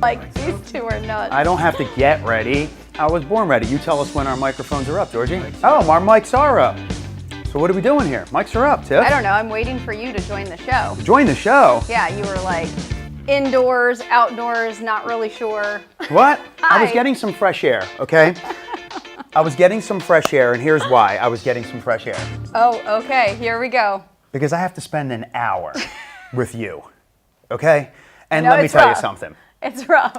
Like, these two are nuts. I don't have to get ready. I was born ready. You tell us when our microphones are up, Georgie. Oh, our mics are up. So what are we doing here? Mics are up, Tiff. I don't know. I'm waiting for you to join the show. Join the show? Yeah, you were like indoors, outdoors, not really sure. What? Hi. I was getting some fresh air, okay? I was getting some fresh air, and here's why I was getting some fresh air. Oh, okay. Here we go. Because I have to spend an hour with you, okay? And No, let me it's tell you rough. something. It's rough.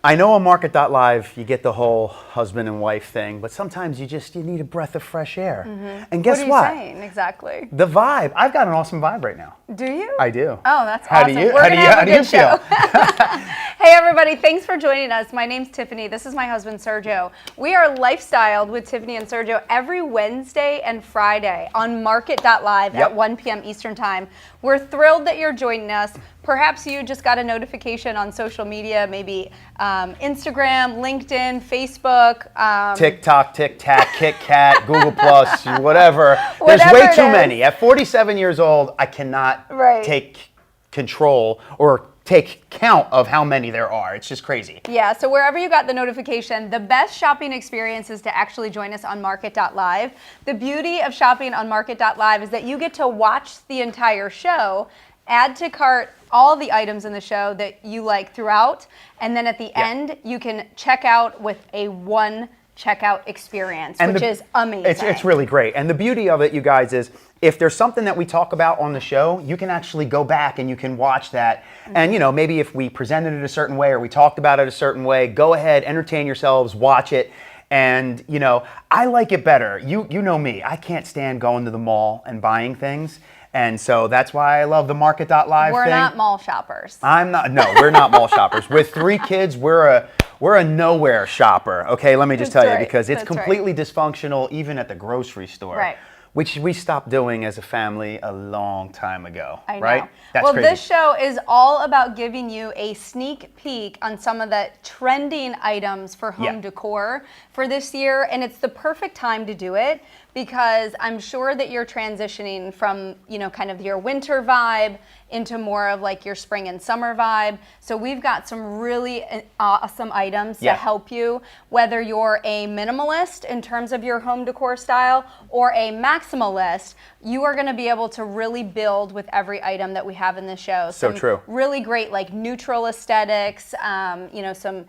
I know on Market.live you get the whole husband and wife thing, but sometimes you need a breath of fresh air. And guess What what? are you saying exactly? The vibe. I've got an awesome vibe right now. Do you? I do. Oh, that's How awesome. do you? We're gonna have How a do you good feel? show. Hey everybody, thanks for joining us. My name's Tiffany. This is my husband Sergio. We are Lifestyled with Tiffany and Sergio every Wednesday and Friday on Market.live Yep. at 1 p.m. Eastern Time. We're thrilled that you're joining us. Perhaps you just got a notification on social media, maybe Instagram, LinkedIn, Facebook. TikTok, Tic-Tac, Kit Kat, Google Plus, whatever. There's Whatever way it too is. many. At 47 years old, I cannot Right. take control or take count of how many there are. It's just crazy. Yeah, so wherever you got the notification, the best shopping experience is to actually join us on Market.live. The beauty of shopping on Market.live is that you get to watch the entire show, add to cart all the items in the show that you like throughout, and then at the end, you can check out with a one checkout experience, which is amazing. It's really great. And the beauty of it, you guys, is if there's something that we talk about on the show, you can actually go back and you can watch that. And, maybe if we presented it a certain way or we talked about it a certain way, go ahead, entertain yourselves, watch it. And, I like it better. You know me. I can't stand going to the mall and buying things. And so that's why I love the Market.live We're thing. not mall shoppers. No, we're not mall shoppers. With 3 kids, we're a nowhere shopper. Okay, let me just That's tell you, right. because it's That's right. completely dysfunctional even at the grocery store. Right. Which we stopped doing as a family a long time ago. I know. Right? That's well, crazy. this show is all about giving you a sneak peek on some of the trending items for home decor for this year, and it's the perfect time to do it because I'm sure that you're transitioning from, kind of your winter vibe into more of like your spring and summer vibe. So we've got some really awesome items to help you, whether you're a minimalist in terms of your home decor style or a maximalist. You are going to be able to really build with every item that we have in the show. So true. Really great like neutral aesthetics, some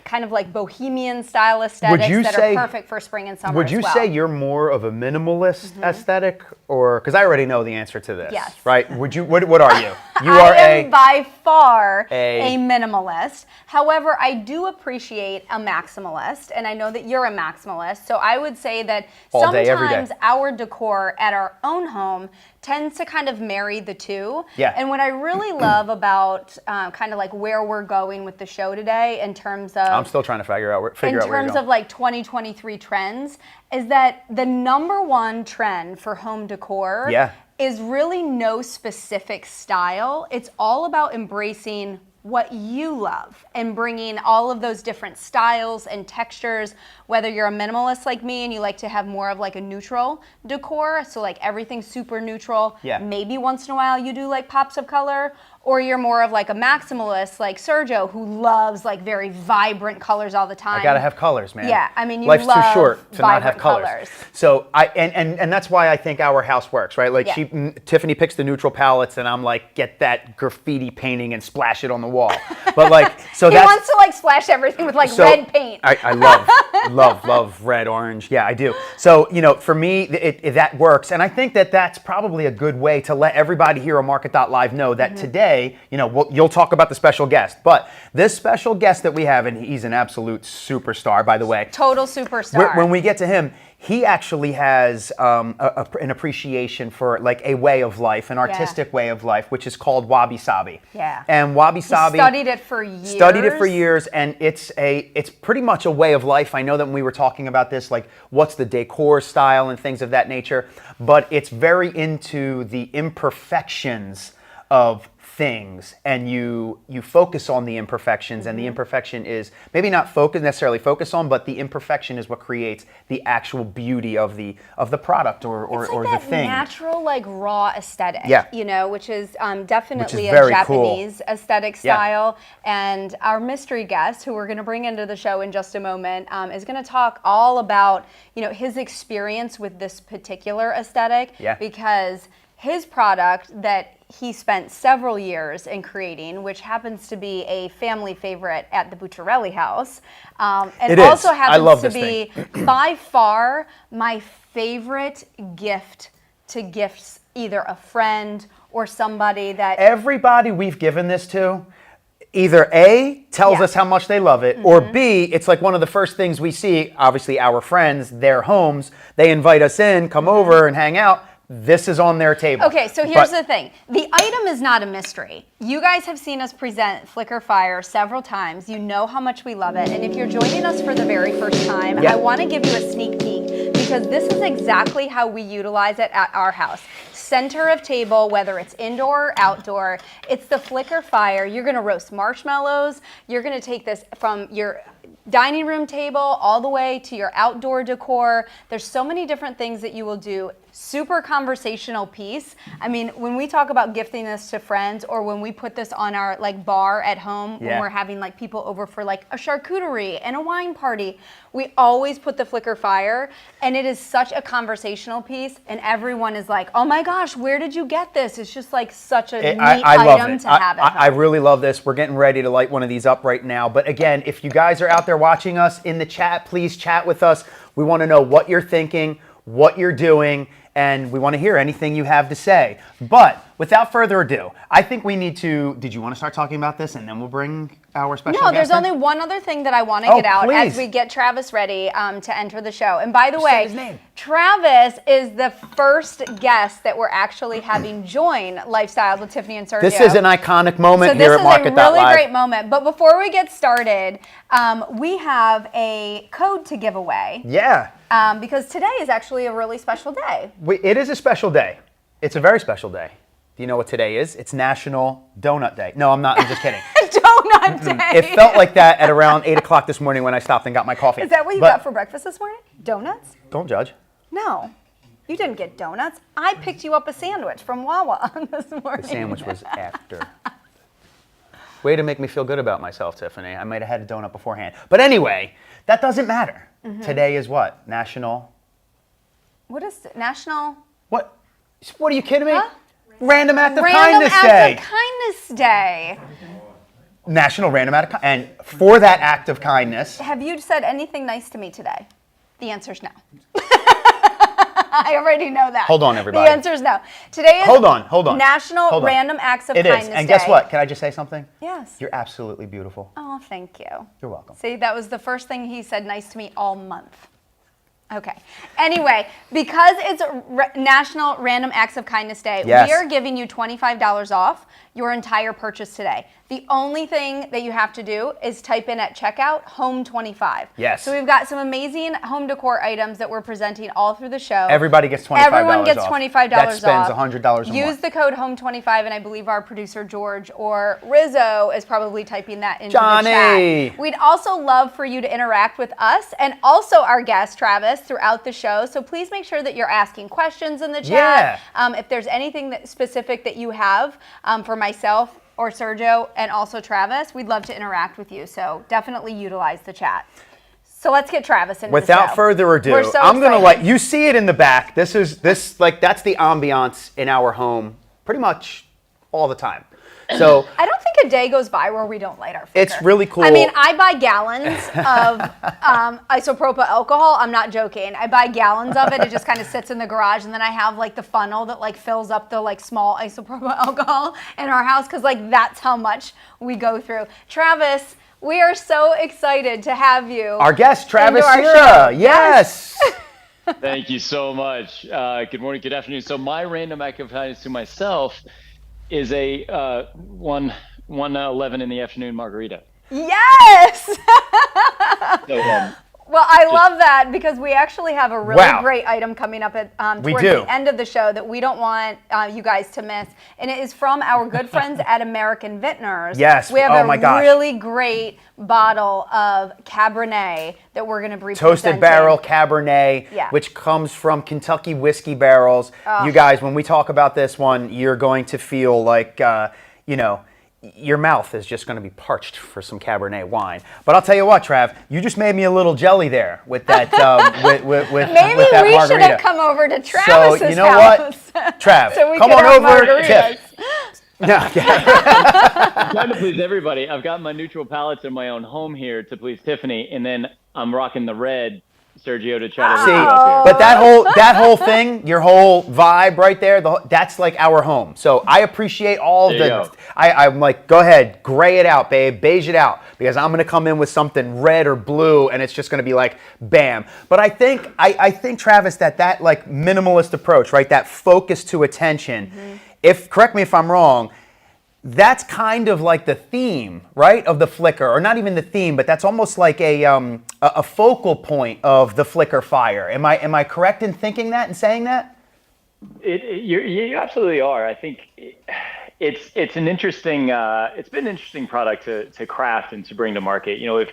kind of like bohemian style aesthetics that are perfect for spring and summer. Would you say you're more of a minimalist aesthetic, or because I already know the answer to this? Yes. Right? Would you? What are you? You I are am by far a minimalist. However, I do appreciate a maximalist, and I know that you're a maximalist. So I would say that all day, every day. sometimes our decor at our own home tends to kind of marry the two. Yeah. And what I really love about kind of like where we're going with the show today in terms of I'm still trying to figure out where in you're terms going. of like 2023 trends is that the number one trend for home decor is really no specific style. It's all about embracing what you love and bringing all of those different styles and textures, whether you're a minimalist like me and you like to have more of like a neutral decor, so like everything's super neutral, maybe once in a while you do like pops of color, or you're more of like a maximalist like Sergio who loves like very vibrant colors all the time. I gotta have colors, man. Yeah, I mean, you life's love too short to not have vibrant colors. colors. So and that's why I think our house works, right? Like Tiffany picks the neutral palettes, and I'm like, get that graffiti painting and splash it on the wall. But like, so he wants to like splash everything with like red paint. I love red, orange. Yeah, I do. So for me, that works, and I think that's probably a good way to let everybody here on Market.live know that today, you'll talk about the special guest, but this special guest that we have, and he's an absolute superstar, by the way. Total superstar. When we get to him, he actually has an appreciation for like a way of life, an artistic way of life, which is called wabi sabi. Yeah. And wabi sabi. He studied it for years. Studied it for years, and it's pretty much a way of life. I know that when we were talking about this, like what's the decor style and things of that nature, but it's very into the imperfections of things and you focus on the imperfections, and the imperfection is maybe not necessarily focus on, but the imperfection is what creates the actual beauty of the product or It's like the that thing. natural, like raw aesthetic, Yeah. you know, which is definitely a very cool. Japanese aesthetic style. And our mystery guest, who we're going to bring into the show in just a moment, is going to talk all about, you know, his experience with this particular aesthetic. Yeah. Because his product that he spent several years in creating, which happens to be a family favorite at the Bucciarelli house, and It is. also I love happens to this be by far my favorite gift to gift either a friend or somebody that Everybody we've given this to either A, tells Yeah. us how much they love it, or B, it's like one of the first things we see, obviously our friends, their homes, they invite us in, come over and hang out. This is on their table. Okay, so here's the thing. The item is not a mystery. You guys have seen us present Flicker Fire several times. You know how much we love it. And if you're joining us for the very first time, Yeah. I want to give you a sneak peek because this is exactly how we utilize it at our house. Center of table, whether it's indoor or outdoor, it's the Flicker Fire. You're going to roast marshmallows. You're going to take this from your dining room table all the way to your outdoor decor. There's so many different things that you will do. Super conversational piece. I mean, when we talk about gifting this to friends, or when we put this on our like bar at home when Yeah. we're having like people over for like a charcuterie and a wine party, we always put the Flicker Fire, and it is such a conversational piece, and everyone is like, oh my gosh, where did you get this? It's just like such a neat I love item it. to have at home. I really love this. We're getting ready to light one of these up right now. But again, if you guys are out there watching us in the chat, please chat with us. We want to know what you're thinking, what you're doing, and we want to hear anything you have to say. But without further ado, I think we need to. Did you want to start talking about this, and then we'll bring our special No, guest there's in? only one other thing that I want to Oh, get out please. as we get Travis ready to enter the show. And by the Said way, his name. Travis is the first guest that we're actually having join Lifestyle with Tiffany and Sergio. This is an iconic moment So here this at is a Market really Live. great moment. But before we get started, we have a code to give away Yeah. because today is actually a really special day. It is a special day. It's a very special day. Do you know what today is? It's National Donut Day. No, I'm not. I'm just kidding. Donut Day. It felt like that at around 8 o'clock this morning when I stopped and got my coffee. Is that what you But got for breakfast this morning? Donuts? Don't judge. No. You didn't get donuts. I picked you up a sandwich from Wawa this morning. The sandwich was after. Way to make me feel good about myself, Tiffany. I might have had a donut beforehand. But anyway, that doesn't matter. Today is what? National... What is it? National What? What are you kidding me? Huh? Random Act of Random Kindness Act Day. of Kindness Day. National Random Act of Kindness. And for that act of kindness... Have you said anything nice to me today? The answer's no. I already know that. Hold on, everybody. The answer's no. Today is Hold on. National Hold on. Random Acts of It Kindness is. And Day. guess what? Can I just say something? Yes. You're absolutely beautiful. Oh, thank you. You're welcome. See, that was the first thing he said nice to me all month. Okay. Anyway, because it's National Random Acts of Kindness Day, Yes. we are giving you $25 off your entire purchase today. The only thing that you have to do is type in at checkout Home 25. Yes. So we've got some amazing home decor items that we're presenting all through the show. Everybody gets $25 Everyone gets off. $25 That off. spends $100 or more. Use the code Home25, and I believe our producer George or Rizzo is probably typing that into the Johnny. chat. We'd also love for you to interact with us and also our guest Travis throughout the show. So please make sure that you're asking questions in the chat. If there's anything specific that you have for myself or Sergio and also Travis, we'd love to interact with you. So definitely utilize the chat. So let's get Travis into the show. Without further ado, We're so I'm gonna excited. you see it in the back. That's the ambiance in our home pretty much all the time. So I don't think a day goes by where we don't light our flicker. It's really cool. I mean, I buy gallons of isopropyl alcohol. I'm not joking. I buy gallons of it. It just kind of sits in the garage, and then I have like the funnel that like fills up the like small isopropyl alcohol in our house because like that's how much we go through. Travis, we are so excited to have you. our guest, Travis into our Sierra. show. Yes. Thank you so much. Good morning, good afternoon. So my random act of kindness to myself is a 1:11 in the afternoon margarita. Yes. So Well, I love that because we actually have a really Wow. great item coming up at We towards do. the end of the show that we don't want you guys to miss, and it is from our good friends at American Vintners. Yes. We have Oh my gosh. really great bottle of Cabernet that we're going to be Toasted presenting. barrel Cabernet, Yeah. which comes from Kentucky whiskey barrels. You guys, when we talk about this one, you're going to feel like, your mouth is just going to be parched for some Cabernet wine. But I'll tell you what, Trav, you just made me a little jelly there with that, with Maybe with that we should margarita. have come over to So Travis's you know house. what, Trav, So we come could on have over, margaritas. Tiff. No, yeah. I'm trying to please everybody. I've got my neutral palettes in my own home here to please Tiffany, and then I'm rocking the red Sergio to try to See, lift it up here. but that whole thing, your whole vibe right there, that's like our home. So I appreciate all There you the. go. I'm like, go ahead, gray it out, babe, beige it out, because I'm gonna come in with something red or blue, and it's just gonna be like, bam. But I think Travis, that like minimalist approach, right? That focus to attention. If correct me if I'm wrong. That's kind of like the theme, right, of the Flickr, or not even the theme, but that's almost like a focal point of the Flickr Fire. Am I correct in thinking that and saying that? You absolutely are. I think it's an interesting. It's been an interesting product to craft and to bring to market. If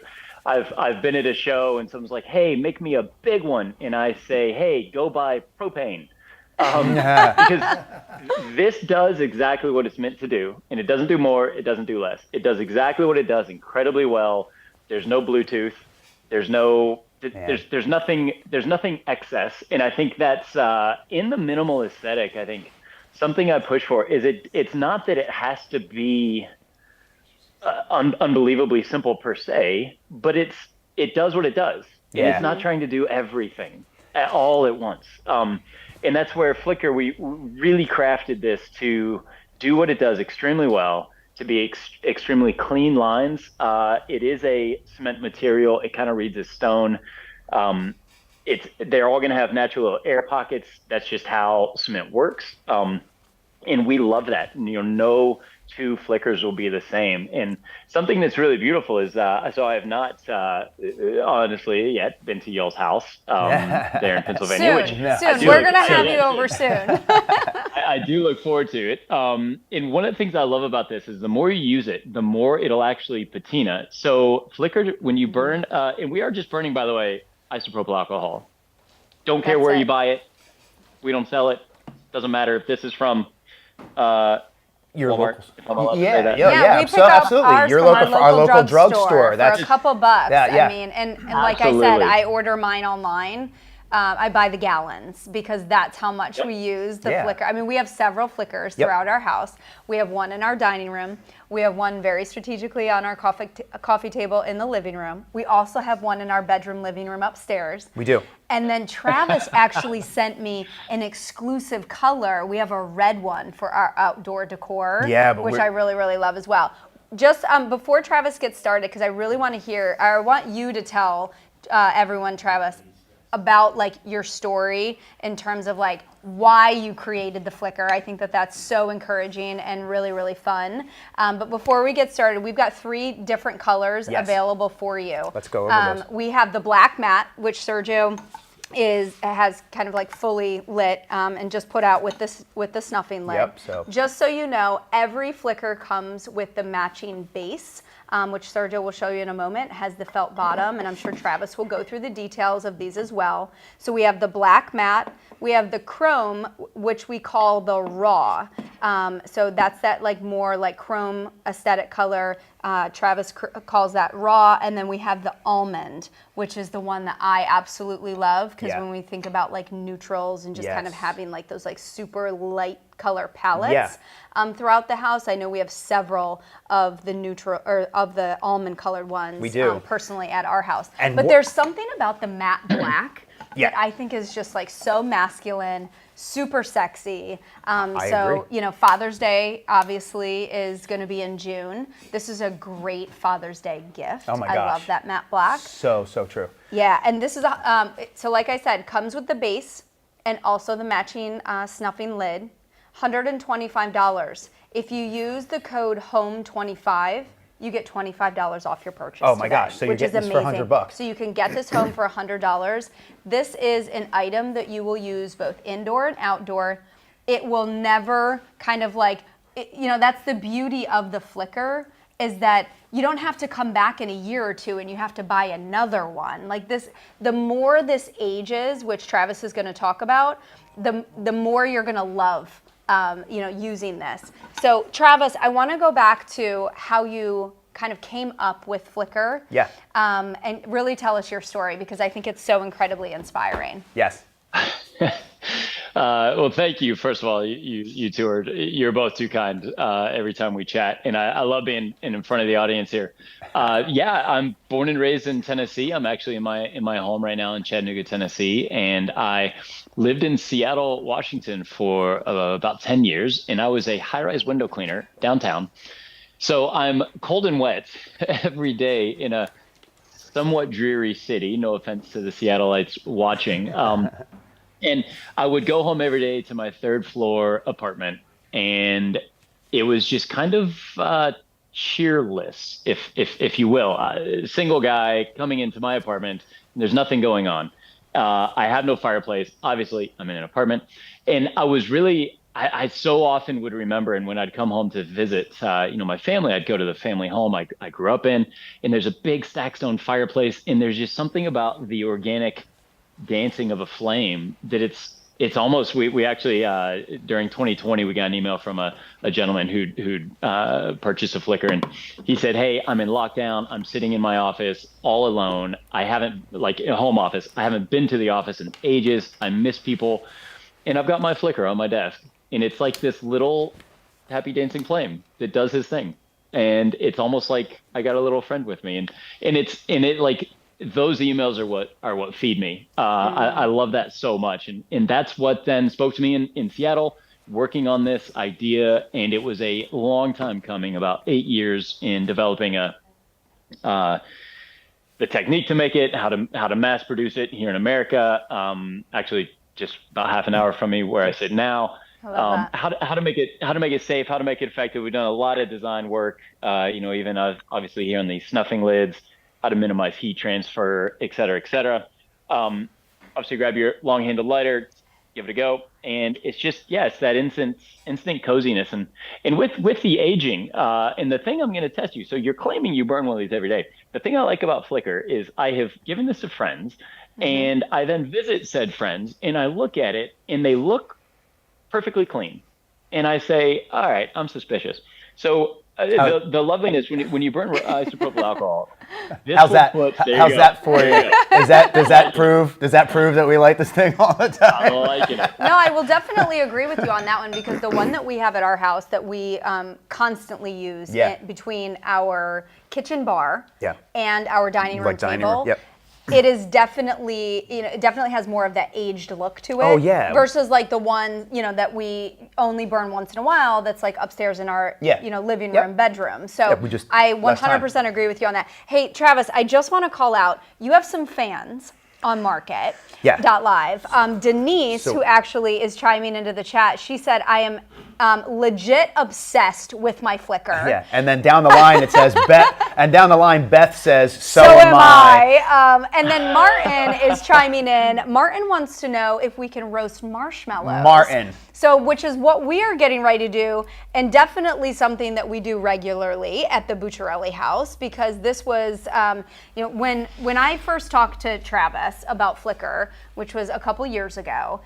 I've been at a show and someone's like, "Hey, make me a big one," and I say, "Hey, go buy propane." Because this does exactly what it's meant to do, and it doesn't do more, it doesn't do less. It does exactly what it does incredibly well. There's no Bluetooth. There's nothing excess, and I think that's in the minimal aesthetic. I think something I push for is it's not that it has to be unbelievably simple per se, but it does what it does. And Yeah. it's not trying to do everything all at once. And that's where Flickr, we really crafted this to do what it does extremely well, to be extremely clean lines. It is a cement material. It kind of reads as stone. They're all going to have natural air pockets. That's just how cement works. And we love that. No two Flickrs will be the same. And something that's really beautiful is, so I have not, honestly, yet been to y'all's house there in Pennsylvania. Soon. We're going to have you over soon. I do look forward to it. And one of the things I love about this is the more you use it, the more it'll actually patina. So Flickr, when you burn, and we are just burning, by the way, isopropyl alcohol. Don't care That's where it. you buy it. We don't sell it. Doesn't matter if this is from Your Walmart, local. if I'm allowed to say Yeah, that. yeah, we pick up absolutely. ours Your from our local drugstore. for That's a couple bucks. Yeah. I mean, and like I said, Absolutely. I order mine online. I buy the gallons because that's how much we use the Yeah. Flickr. I mean, we have several Flickrs Yep. throughout our house. We have one in our dining room. We have one very strategically on our coffee table in the living room. We also have one in our bedroom living room upstairs. We do. And then Travis actually sent me an exclusive color. We have a red one for our outdoor decor, Yeah, but which we're- I really, really love as well. Just before Travis gets started, because I really want to hear, I want you to tell everyone, Travis, about like your story in terms of like why you created the Flickr. I think that that's so encouraging and really, really fun. But before we get started, we've got 3 different colors Yes. available for you. Let's go over those. We have the black matte, which Sergio has kind of like fully lit and just put out with the snuffing lid. Yep, so- Just so you know, every Flickr comes with the matching base, which Sergio will show you in a moment, has the felt bottom, and I'm sure Travis will go through the details of these as well. So we have the black matte, we have the chrome, which we call the raw. So that's that like more like chrome aesthetic color. Travis calls that raw, and then we have the almond, which is the one that I absolutely love because Yeah. when we think about like neutrals and just kind of Yes. having like those like super light color palettes Yeah. throughout the house. I know we have several of the neutral or of the almond colored ones. We do. Personally at our house. And but wh- there's something about the matte black Yeah. that I think is just like so masculine, super sexy. I So, agree. Father's Day obviously is going to be in June. This is a great Father's Day gift. Oh my I gosh. love that matte black. So true. Yeah, and this is so like I said, comes with the base and also the matching snuffing lid. $125. If you use the code HOME25, you get $25 off your purchase. Oh my today, gosh, so you're which is getting this for amazing. $100. So you can get this home for $100. This is an item that you will use both indoor and outdoor. It will never kind of like, that's the beauty of the Flickr, is that you don't have to come back in a year or two and you have to buy another one. Like this, the more this ages, which Travis is going to talk about, the more you're going to love, using this. So Travis, I want to go back to how you kind of came up with Flickr. Yeah. And really tell us your story, because I think it's so incredibly inspiring. Yes. Well, thank you. First of all, you two you're both too kind every time we chat, and I love being in front of the audience here. Yeah, I'm born and raised in Tennessee. I'm actually in my home right now in Chattanooga, Tennessee, and I lived in Seattle, Washington for about 10 years, and I was a high-rise window cleaner downtown. So I'm cold and wet every day in a somewhat dreary city. No offense to the Seattleites watching. And I would go home every day to my third floor apartment, and it was just kind of cheerless, if you will. Single guy coming into my apartment, and there's nothing going on. I have no fireplace. Obviously, I'm in an apartment, and I was really. I so often would remember, and when I'd come home to visit, my family, I'd go to the family home I grew up in, and there's a big stack stone fireplace, and there's just something about the organic dancing of a flame that it's almost, we actually during 2020 we got an email from a gentleman who'd purchased a Flickr, and he said, hey, I'm in lockdown, I'm sitting in my office all alone, I haven't, like a home office, I haven't been to the office in ages, I miss people, and I've got my Flickr on my desk, and it's like this little happy dancing flame that does his thing, and it's almost like I got a little friend with me, and it like those emails are what feed me. I love that so much. And that's what then spoke to me in Seattle, working on this idea. And it was a long time coming, about 8 years in developing the technique to make it, how to mass produce it here in America. Actually just about half an hour from me where I sit now. How to make it safe, how to make it effective. We've done a lot of design work, even obviously here on the snuffing lids, how to minimize heat transfer, et cetera, et cetera. Obviously grab your long handled lighter, give it a go. And it's just, it's that instant coziness. And with the aging, and the thing I'm going to test you, so you're claiming you burn one of these every day. The thing I like about Flickr is I have given this to friends, and I then visit said friends, and I look at it, and they look perfectly clean. And I say, all right, I'm suspicious. So the loveliness when you burn isopropyl alcohol. How's that for you? Does that prove that we like this thing all the time? I'm liking it. No, I will definitely agree with you on that one, because the one that we have at our house that we constantly use between our kitchen bar and our dining room table. Yep. It is definitely, it definitely has more of that aged look to it. Oh, yeah. Versus like the one, that we only burn once in a while, that's like upstairs in our, living room, bedroom. So I 100% agree with you on that. Hey, Travis, I just want to call out, you have some fans on Market. .live. Denise, who actually is chiming into the chat, she said, I am legit obsessed with my Flickr. Yeah, and then down the line it says Beth says, so am I. And then Martin is chiming in. Martin wants to know if we can roast marshmallows. Martin. So, which is what we are getting ready to do, and definitely something that we do regularly at the Bucciarelli house, because this was, when I first talked to Travis about Flickr, which was a couple years ago,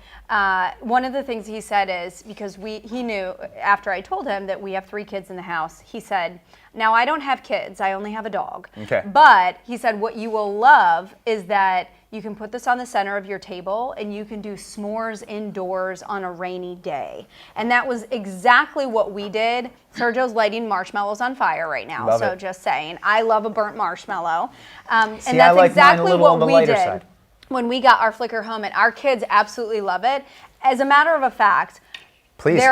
one of the things he said is, because he knew after I told him that we have 3 kids in the house, he said, now I don't have kids, I only have a dog. Okay. But he said, what you will love is that you can put this on the center of your table and you can do s'mores indoors on a rainy day. And that was exactly what we did. Sergio's lighting marshmallows on fire right now. Love it. Just saying, I love a burnt marshmallow. And See, that's like exactly what we did side. when we got our Flickr home, and our kids absolutely love it. As a matter of fact, please.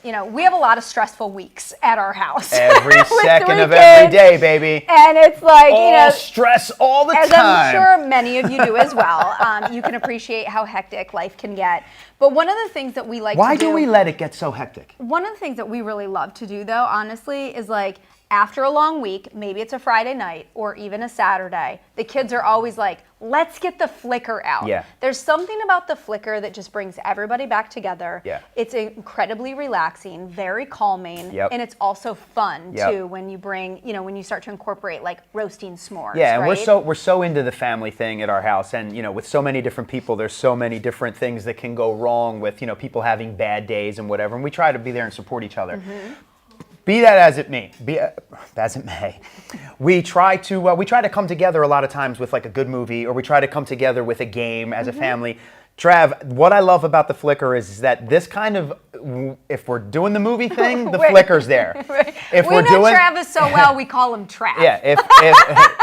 We have a lot of stressful weeks at our house. Every second of every day, baby. And it's like, stress all the time. As I'm sure many of you do as well. You can appreciate how hectic life can get. But one of the things that we like to do. Why do we let it get so hectic? One of the things that we really love to do, though, honestly, is like, after a long week, maybe it's a Friday night or even a Saturday, the kids are always like, let's get the flicker out. Yeah. There's something about the flicker that just brings everybody back together. Yeah. It's incredibly relaxing, very calming, Yep. and it's also fun Yep. too when you bring, when you start to incorporate like roasting s'mores. Yeah, and right? we're so into the family thing at our house, and with so many different people, there's so many different things that can go wrong with people having bad days and whatever, and we try to be there and support each other. Be that as it may, we try to come together a lot of times with like a good movie, or we try to come together with a game as a family. Trav, what I love about the flicker is that this kind of, if we're doing the movie thing, the flicker's there. If we know Travis so well, we call him Trav. Yeah, if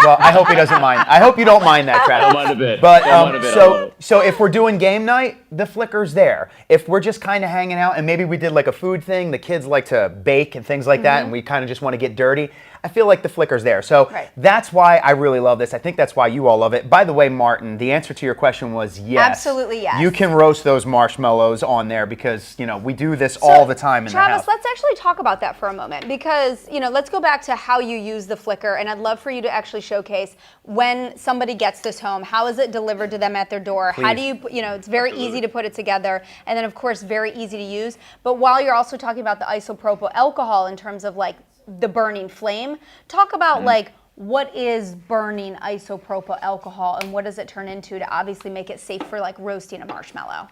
well, I hope he doesn't mind. I hope you don't mind that, Travis. I don't mind a bit. But so if we're doing game night, the flicker's there. If we're just kind of hanging out and maybe we did like a food thing, the kids like to bake and things like that, and we kind of just want to get dirty, I feel like the flicker's there. So that's why I really love this. I think that's why you all love it. By the way, Martin, the answer to your question was yes. Absolutely yes. You can roast those marshmallows on there because, we do this all the time in the house. Travis, let's actually talk about that for a moment because, let's go back to how you use the flicker, and I'd love for you to actually showcase when somebody gets this home, how is it delivered to them at their door? Please. How do you, it's very easy to put it together, and then of course very easy to use. But while you're also talking about the isopropyl alcohol in terms of like the burning flame, talk about like what is burning isopropyl alcohol and what does it turn into to obviously make it safe for like roasting a marshmallow?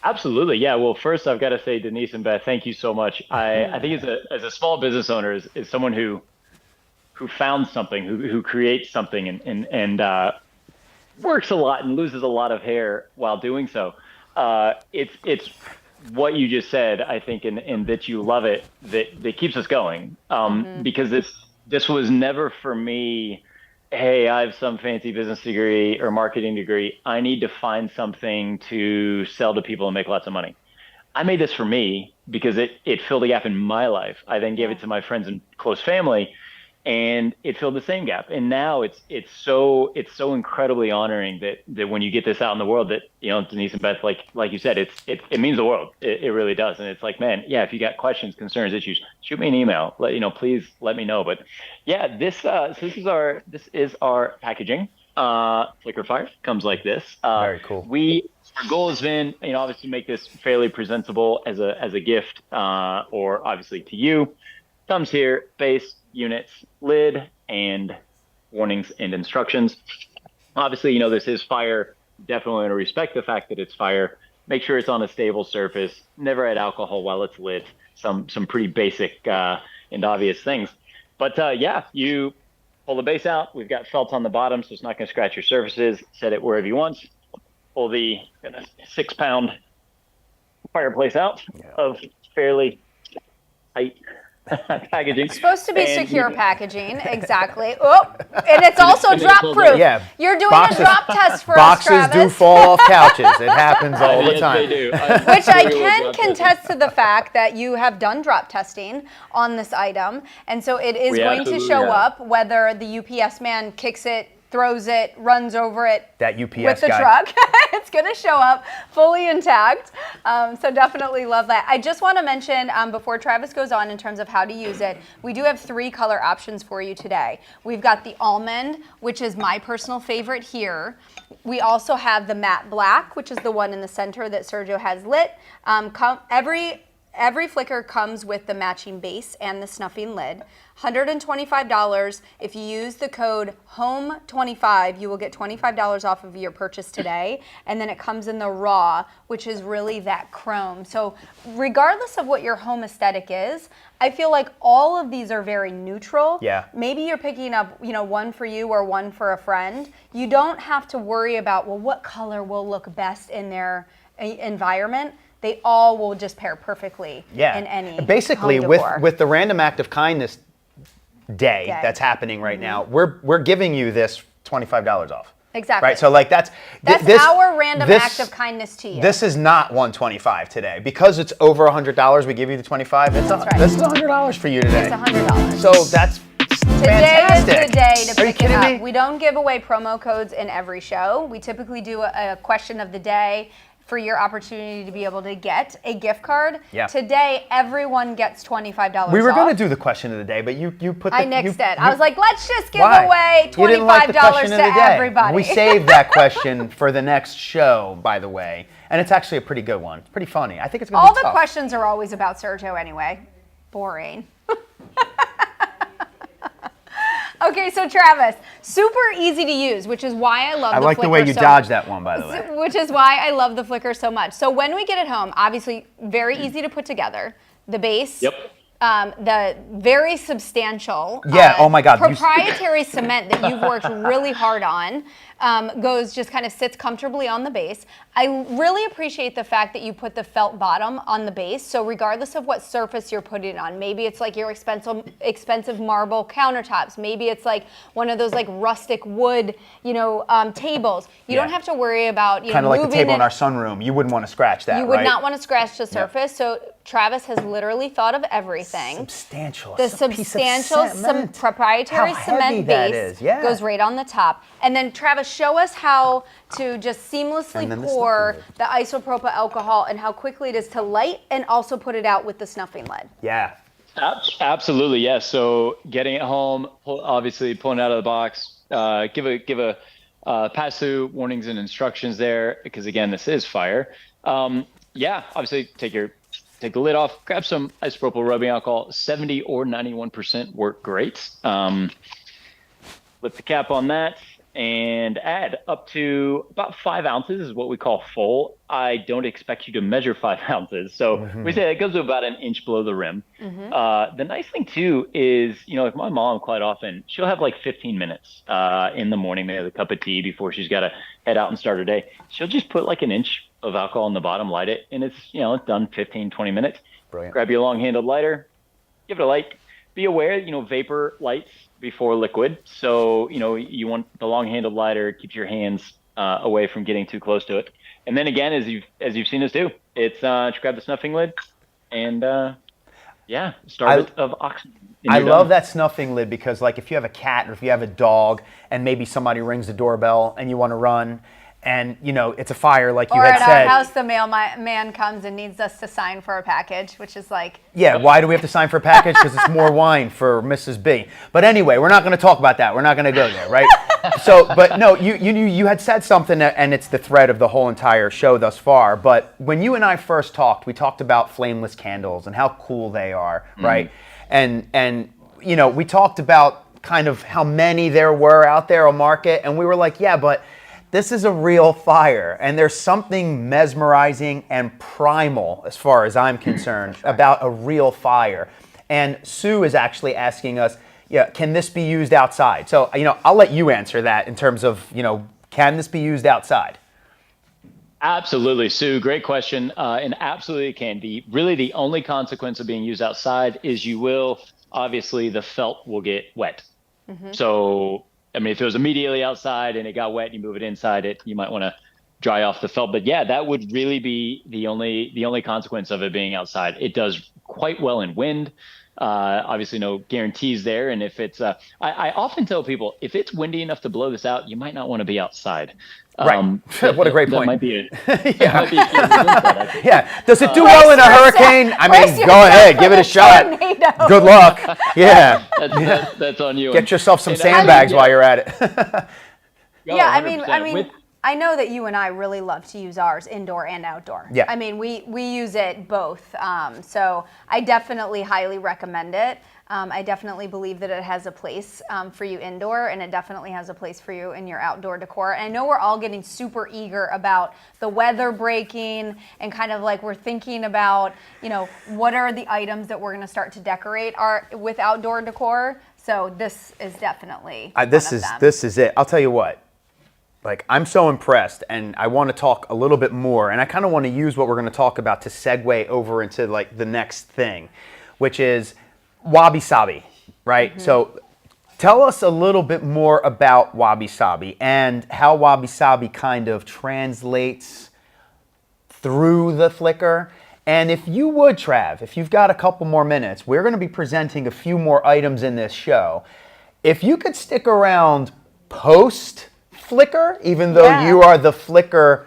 Absolutely. Yeah. Well, first I've got to say, Denise and Beth, thank you so much. I think as a small business owner, is someone who found something, who creates something and works a lot and loses a lot of hair while doing so. It's what you just said, I think, and that you love it, that keeps us going. Because this was never for me, hey, I have some fancy business degree or marketing degree. I need to find something to sell to people and make lots of money. I made this for me because it filled a gap in my life. I then gave it to my friends and close family, and it filled the same gap. And now it's so incredibly honoring that when you get this out in the world, that Denise and Beth, like you said, it means the world. It really does. And it's like, man, yeah, if you got questions, concerns, issues, shoot me an email. Please let me know. But yeah, this is our packaging. Flicker Fire comes like this. Very cool. Our goal has been, obviously make this fairly presentable as a gift, or obviously to you. Comes here, base, units, lid, and warnings and instructions. Obviously, this is fire. Definitely want to respect the fact that it's fire. Make sure it's on a stable surface. Never add alcohol while it's lit. Some pretty basic and obvious things. But yeah, you pull the base out. We've got felt on the bottom, so it's not going to scratch your surfaces. Set it wherever you want. Pull the 6-pound fireplace out of fairly tight packaging. It's supposed to be secure packaging, exactly. Oh, and it's also drop proof. Yeah. You're doing a drop test for us, Boxes Travis. do fall off couches. It happens all the Yes, time. they do. Which I can contest to the fact that you have done drop testing on this item. And so it is going to absolutely show have. up whether the UPS man kicks it, throws it, runs over it. That UPS with the guy. truck. It's going to show up fully intact. So definitely love that. I just want to mention before Travis goes on in terms of how to use it, we do have 3 color options for you today. We've got the almond, which is my personal favorite here. We also have the matte black, which is the one in the center that Sergio has lit. Every flicker comes with the matching base and the snuffing lid. $125. If you use the code HOME25, you will get $25 off of your purchase today. And then it comes in the raw, which is really that chrome. So regardless of what your home aesthetic is, I feel like all of these are very neutral. Yeah. Maybe you're picking up, one for you or one for a friend. You don't have to worry about, well, what color will look best in their environment. They all will just pair perfectly in any basically home decor. with the Random Act of Kindness day that's happening right now, we're giving you this $25 off. Exactly. Right. So like that's our random act of kindness to you. This is not $125 today because it's over $100. We give you the $25. This is $100 for you today. It's $100. So that's Today fantastic. is the day to Are you pick it kidding up. me? We don't give away promo codes in every show. We typically do a question of the day for your opportunity to be able to get a gift card. Yeah. Today, everyone gets $25 We were off. going to do the question of the day, but you put the... I nixed it. I was like, let's just give why? away You didn't like the $25 question to of the day. everybody. We saved that question for the next show, by the way. And it's actually a pretty good one. It's pretty funny. I think it's going to All be the tough. questions are always about Sergio anyway. Boring. Okay, so Travis, super easy to use, which is why I love I the like the way Flickr you so dodged that one, by the way. Which is why I love the Flickr so much. So when we get it home, obviously very easy to put together. The base. Yep. The very substantial Yeah, oh my God. proprietary cement that you've worked really hard on just kind of sits comfortably on the base. I really appreciate the fact that you put the felt bottom on the base. So regardless of what surface you're putting it on, maybe it's like your expensive marble countertops. Maybe it's like one of those like rustic wood, tables. You don't have to worry about, Kind of like the moving table in it. our sunroom. You wouldn't want to scratch that, You would right? not want to scratch the surface. So Travis has literally thought of everything. Substantial. The It's a piece of substantial cement. proprietary How heavy cement that base is, yeah. goes right on the top. And then Travis, show us how to just seamlessly And then the pour snuffing lid. the isopropyl alcohol and how quickly it is to light and also put it out with the snuffing lid. Yeah. Absolutely, yes. So getting it home, obviously pulling it out of the box, give a pass-through warnings and instructions there, because again, this is fire. Obviously take the lid off, grab some isopropyl rubbing alcohol, 70 or 91% work great. Flip the cap on that and add up to about 5 ounces is what we call full. I don't expect you to measure 5 ounces. So we say it goes to about an inch below the rim. The nice thing too is, like my mom quite often, she'll have like 15 minutes in the morning, maybe a cup of tea before she's got to head out and start her day. She'll just put like an inch of alcohol on the bottom, light it, and it's, it's done 15, 20 minutes. Brilliant. Grab your long-handled lighter, give it a light. Be aware, vapor lights before liquid. So, you want the long-handled lighter, keeps your hands away from getting too close to it. And then again, as you've seen us do, it's just grab the snuffing lid and start it of oxygen. I love that snuffing lid because, like, if you have a cat or if you have a dog and maybe somebody rings the doorbell and you want to run and, it's a fire like you Or had at said. our house, the mailman comes and needs us to sign for a package, which is like... Yeah, why do we have to sign for a package? Because it's more wine for Mrs. B. But anyway, we're not going to talk about that. We're not going to go there, right? So, but no, you had said something, and it's the thread of the whole entire show thus far. But when you and I first talked, we talked about flameless candles and how cool they are, right? And we talked about kind of how many there were out there on market, and we were like, yeah, but this is a real fire, and there's something mesmerizing and primal, as far as I'm concerned, about a real fire. And Sue is actually asking us, can this be used outside? So, I'll let you answer that in terms of, can this be used outside? Absolutely, Sue. Great question. And absolutely it can. Really the only consequence of being used outside is obviously the felt will get wet. So, if it was immediately outside and it got wet and you move it inside, you might want to dry off the felt. But yeah, that would really be the only consequence of it being outside. It does quite well in wind. Obviously no guarantees there. And if it's, I often tell people, if it's windy enough to blow this out, you might not want to be outside. Right. What a great point. That might be Yeah. Does it do well in a hurricane? I mean, go ahead, give it a shot. Tornado. Good luck. Yeah. That's on you. Get yourself some And sandbags while you're at it. Yeah, I 100%. mean, I know that you and I really love to use ours indoor and outdoor. Yeah. I mean, we use it both. So I definitely highly recommend it. I definitely believe that it has a place for you indoor, and it definitely has a place for you in your outdoor decor. And I know we're all getting super eager about the weather breaking, and kind of like we're thinking about, what are the items that we're going to start to decorate with outdoor decor. So this is definitely This is it. I'll tell you what. Like, I'm so impressed, and I want to talk a little bit more, and I kind of want to use what we're going to talk about to segue over into like the next thing, which is Wabi Sabi, right? So tell us a little bit more about Wabi Sabi and how Wabi Sabi kind of translates through the Flickr. And if you would, Trav, if you've got a couple more minutes, we're going to be presenting a few more items in this show. If you could stick around post Flickr, even though you are the Flickr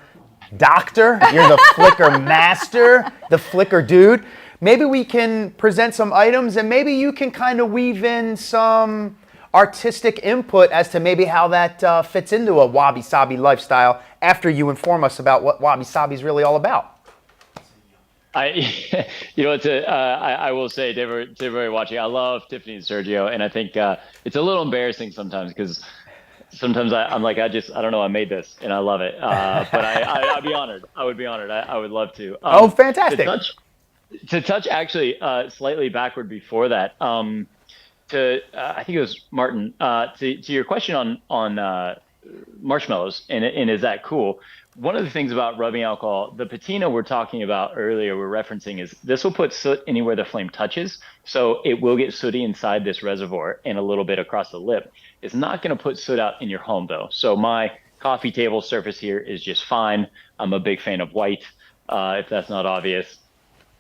doctor. You're the Flickr master, the Flickr dude. Maybe we can present some items and maybe you can kind of weave in some artistic input as to maybe how that fits into a wabi-sabi lifestyle after you inform us about what wabi-sabi is really all about. I will say, to everybody watching, I love Tiffany and Sergio, and I think it's a little embarrassing sometimes because sometimes I'm like, I don't know, I made this and I love it. But I'd be honored. I would be honored. I would love to. Oh, fantastic. To touch actually slightly backward before that, I think it was Martin, to your question on marshmallows and is that cool? One of the things about rubbing alcohol, the patina we're talking about earlier, we're referencing, is this will put soot anywhere the flame touches. So it will get sooty inside this reservoir and a little bit across the lip. It's not going to put soot out in your home though. So my coffee table surface here is just fine. I'm a big fan of white, if that's not obvious.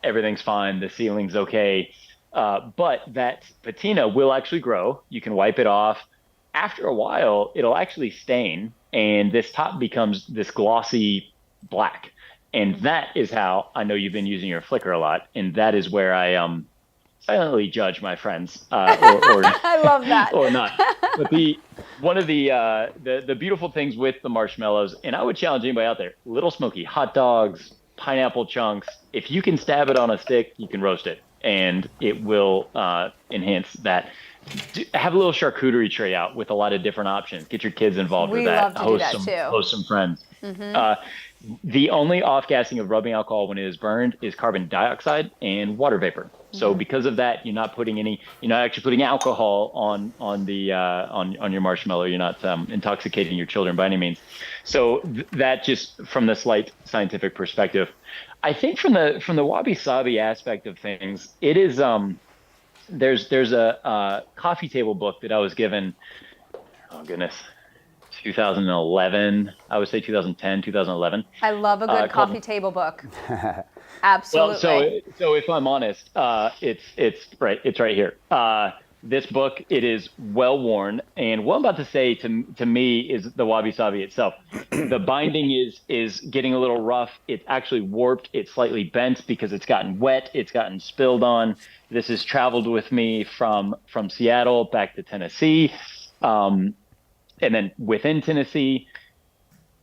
Everything's fine. The ceiling's okay. But that patina will actually grow. You can wipe it off. After a while, it'll actually stain, and this top becomes this glossy black. And that is how I know you've been using your Flickr a lot, and that is where I silently judge my friends, or I love that. or not. But one of the beautiful things with the marshmallows, and I would challenge anybody out there: little smoky hot dogs, pineapple chunks. If you can stab it on a stick, you can roast it, and it will enhance that. Have a little charcuterie tray out with a lot of different options. Get your kids involved with that. We love to do that too. Host some friends. The only off-gassing of rubbing alcohol when it is burned is carbon dioxide and water vapor. So because of that, you're not actually putting alcohol on your marshmallow. You're not intoxicating your children by any means. So that just from the slight scientific perspective, I think from the wabi-sabi aspect of things, it is there's a coffee table book that I was given, oh goodness, 2011, I would say 2010, 2011. I love a good coffee table book. Absolutely. Well, so if I'm honest, it's right here. This book, it is well worn, and what I'm about to say to me is the wabi-sabi itself. The binding is getting a little rough. It's actually warped. It's slightly bent because it's gotten wet. It's gotten spilled on. This has traveled with me from Seattle back to Tennessee, and then within Tennessee.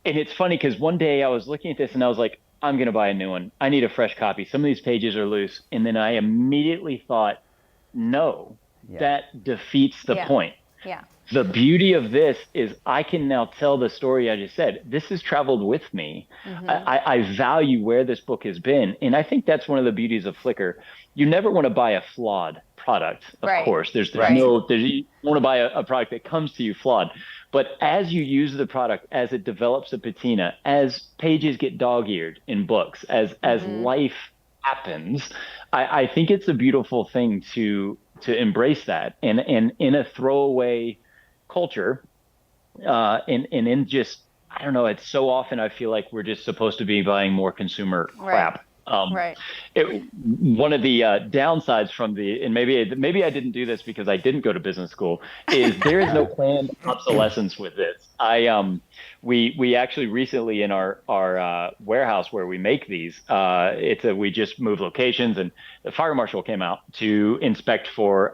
And it's funny because one day I was looking at this and I was like, I'm going to buy a new one. I need a fresh copy. Some of these pages are loose. And then I immediately thought, no. Yeah. That defeats the point. Yeah. The beauty of this is I can now tell the story I just said. This has traveled with me. I value where this book has been. And I think that's one of the beauties of Flickr. You never want to buy a flawed product, of course. You want to buy a product that comes to you flawed. But as you use the product, as it develops a patina, as pages get dog-eared in books, as life happens, I think it's a beautiful thing to embrace that, and in a throwaway culture, and in just, I don't know, it's so often I feel like we're just supposed to be buying more consumer crap. One of the downsides from and maybe I didn't do this because I didn't go to business school, is there is no planned obsolescence with this. We actually recently in our warehouse where we make these, we just moved locations, and the fire marshal came out to inspect for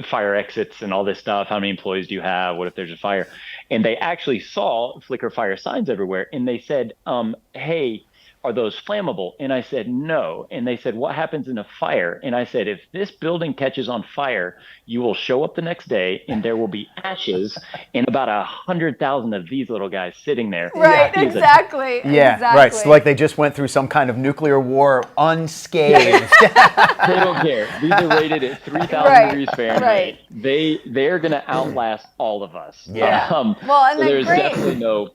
fire exits and all this stuff. How many employees do you have? What if there's a fire? And they actually saw Flickr fire signs everywhere, and they said, hey, are those flammable? And I said, no. And they said, what happens in a fire? And I said, if this building catches on fire, you will show up the next day and there will be ashes and about 100,000 of these little guys sitting there. Right, exactly. Right. So like they just went through some kind of nuclear war unscathed. They don't care. These are rated at 3,000 degrees Fahrenheit. They're going to outlast all of us. Yeah. So there's definitely no...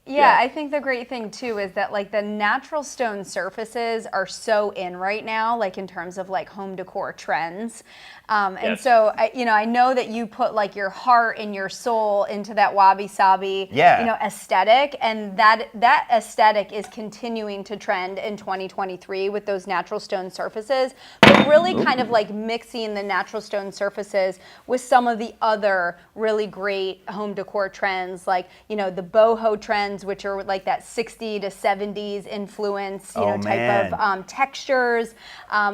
Yeah, I think the great thing too is that like the natural stone surfaces are so in right now, like in terms of like home decor trends. And so, I know that you put like your heart and your soul into that wabi-sabi, aesthetic, and that aesthetic is continuing to trend in 2023 with those natural stone surfaces, but really kind of like mixing the natural stone surfaces with some of the other really great home decor trends, like, the boho trends trends, which are like that 60 to 70s influence, type man. of textures.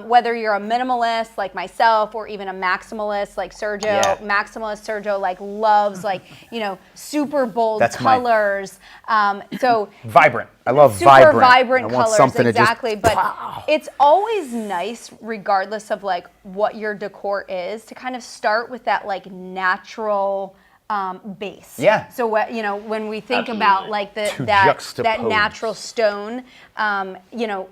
Whether you're a minimalist like myself or even a maximalist like Sergio, Yeah. maximalist Sergio like loves like, super bold That's my- colors. So Vibrant. I love super vibrant. I want colors, something exactly. to just, But it's always nice, regardless of like what your decor is, to kind of start with that like natural base. Yeah. So what when we think Absolutely. about like To that juxtapose. natural stone,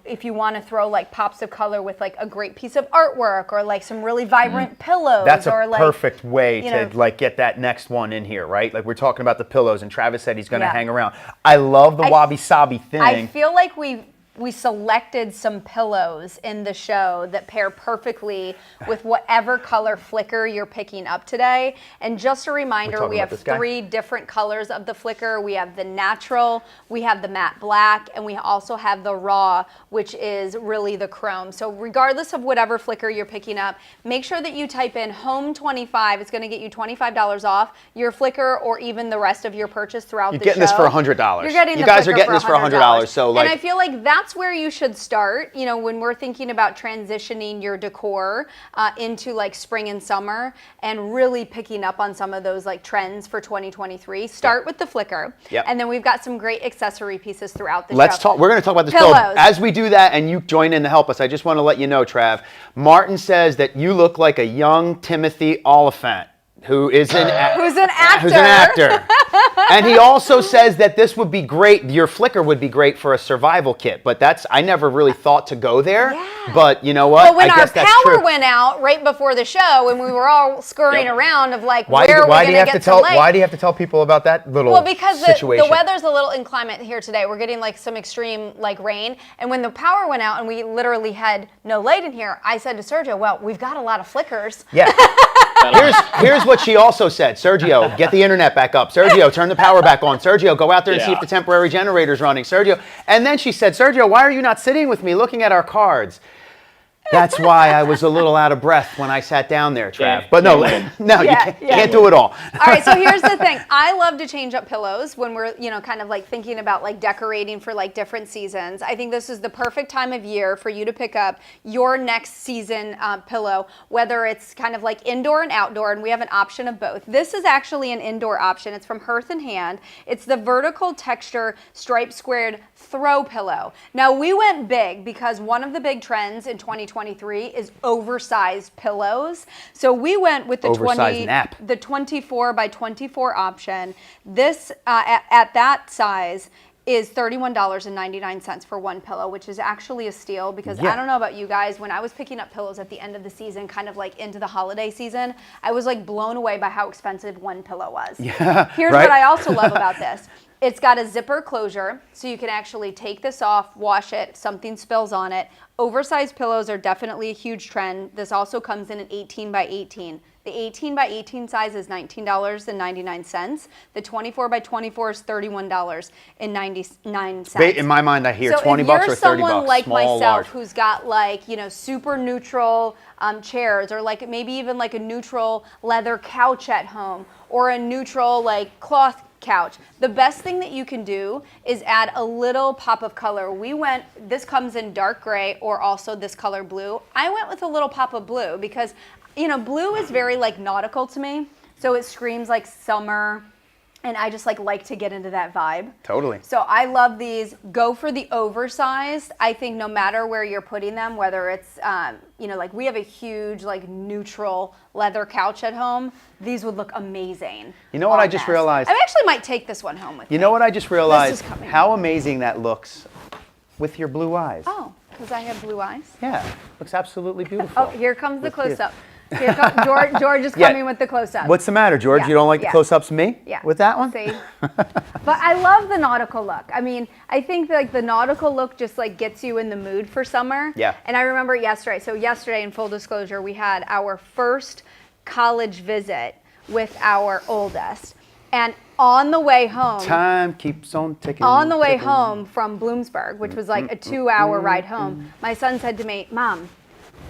if you want to throw like pops of color with like a great piece of artwork or like some really vibrant pillows, That's a or like perfect way you to know- like get that next one in here, right? Like we're talking about the pillows, and Travis said he's going to Yeah. hang around. I love the wabi sabi thing. I feel like we selected some pillows in the show that pair perfectly with whatever color flicker you're picking up today. And just a reminder, talking we about have this guy? 3 different colors of the flicker. We have the natural, we have the matte black, and we also have the raw, which is really the chrome. So regardless of whatever flicker you're picking up, make sure that you type in home 25. It's going to get you $25 off your flicker or even the rest of your purchase throughout You're the getting this show. for $100. You're getting You the guys are flicker getting this for $100, so, like- and I feel like that's where you should start, when we're thinking about transitioning your decor into like spring and summer and really picking up on some of those like trends for 2023. Start with the flicker. Yep. And then we've got some great accessory pieces throughout the Let's show. talk. We're going to talk about this Pillows. pillow. As we do that, and you join in to help us, I just want to let you know, Trav. Martin says that you look like a young Timothy Oliphant, who's an actor. Who's an actor. And he also says that this would be great. Your flicker would be great for a survival kit. But I never really thought to go there. Yeah. But you know what? But when I our guess that's power true. went out right before the show and we were all scurrying Yep. around of like, Why where are we do going you to have get to some tell? light? Why do you have to tell people about that little Well, because situation? the weather's a little inclement here today. We're getting like some extreme like rain. And when the power went out and we literally had no light in here, I said to Sergio, well, we've got a lot of flickers. Yeah. Here's what she also said. Sergio, get the internet back up. Sergio, turn the power back on. Sergio, go out there and see Yeah. if the temporary generator's running. Sergio. And then she said, Sergio, why are you not sitting with me looking at our cards? That's why I was a little out of breath when I sat down there, Trav. Yeah, But no, can't no, Yeah, you yeah. can't do it all. All right, so here's the thing. I love to change up pillows when we're, kind of like thinking about like decorating for like different seasons. I think this is the perfect time of year for you to pick up your next season pillow, whether it's kind of like indoor and outdoor, and we have an option of both. This is actually an indoor option. It's from Hearth and Hand. It's the vertical texture striped squared throw pillow. Now we went big because one of the big trends in 2023 is oversized pillows. So we went with the Oversized nap. the 24 by 24 option. This at that size is $31.99 for one pillow, which is actually a steal because Yeah. I don't know about you guys, when I was picking up pillows at the end of the season, kind of like into the holiday season, I was like blown away by how expensive one pillow was. Yeah, Here's right? what I also love about this. It's got a zipper closure, so you can actually take this off, wash it, if something spills on it. Oversized pillows are definitely a huge trend. This also comes in an 18 by 18. The 18 by 18 size is $19.99. The 24 by 24 is $31.99. In my mind, I hear So 20 if bucks you're or 30 someone bucks. like Small, myself large. who's got like, super neutral chairs, or like maybe even like a neutral leather couch at home, or a neutral like cloth couch, the best thing that you can do is add a little pop of color. This comes in dark gray or also this color blue. I went with a little pop of blue because, blue is very like nautical to me. So it screams like summer, and I just like to get into that vibe. Totally. So I love these. Go for the oversized. I think no matter where you're putting them, whether it's, like we have a huge like neutral leather couch at home, these would look amazing. You know what on I just this. realized? I actually might take this one home with me. You know what I just realized? coming. How amazing that looks with your blue eyes. Oh, because I have blue eyes. Yeah, looks absolutely beautiful. Oh, here comes the With you. close-up. George is Yeah. coming with the close-up. What's the matter, George? Yeah, You don't like yeah. the close-ups of me? Yeah. With that one? See? But I love the nautical look. I mean, I think like the nautical look just like gets you in the mood for summer. Yeah. And I remember yesterday, in full disclosure, we had our first college visit with our oldest. And on the way home, Time keeps on ticking. on the way ticking. home from Bloomsburg, which was like a 2-hour ride home, my son said to me, Mom,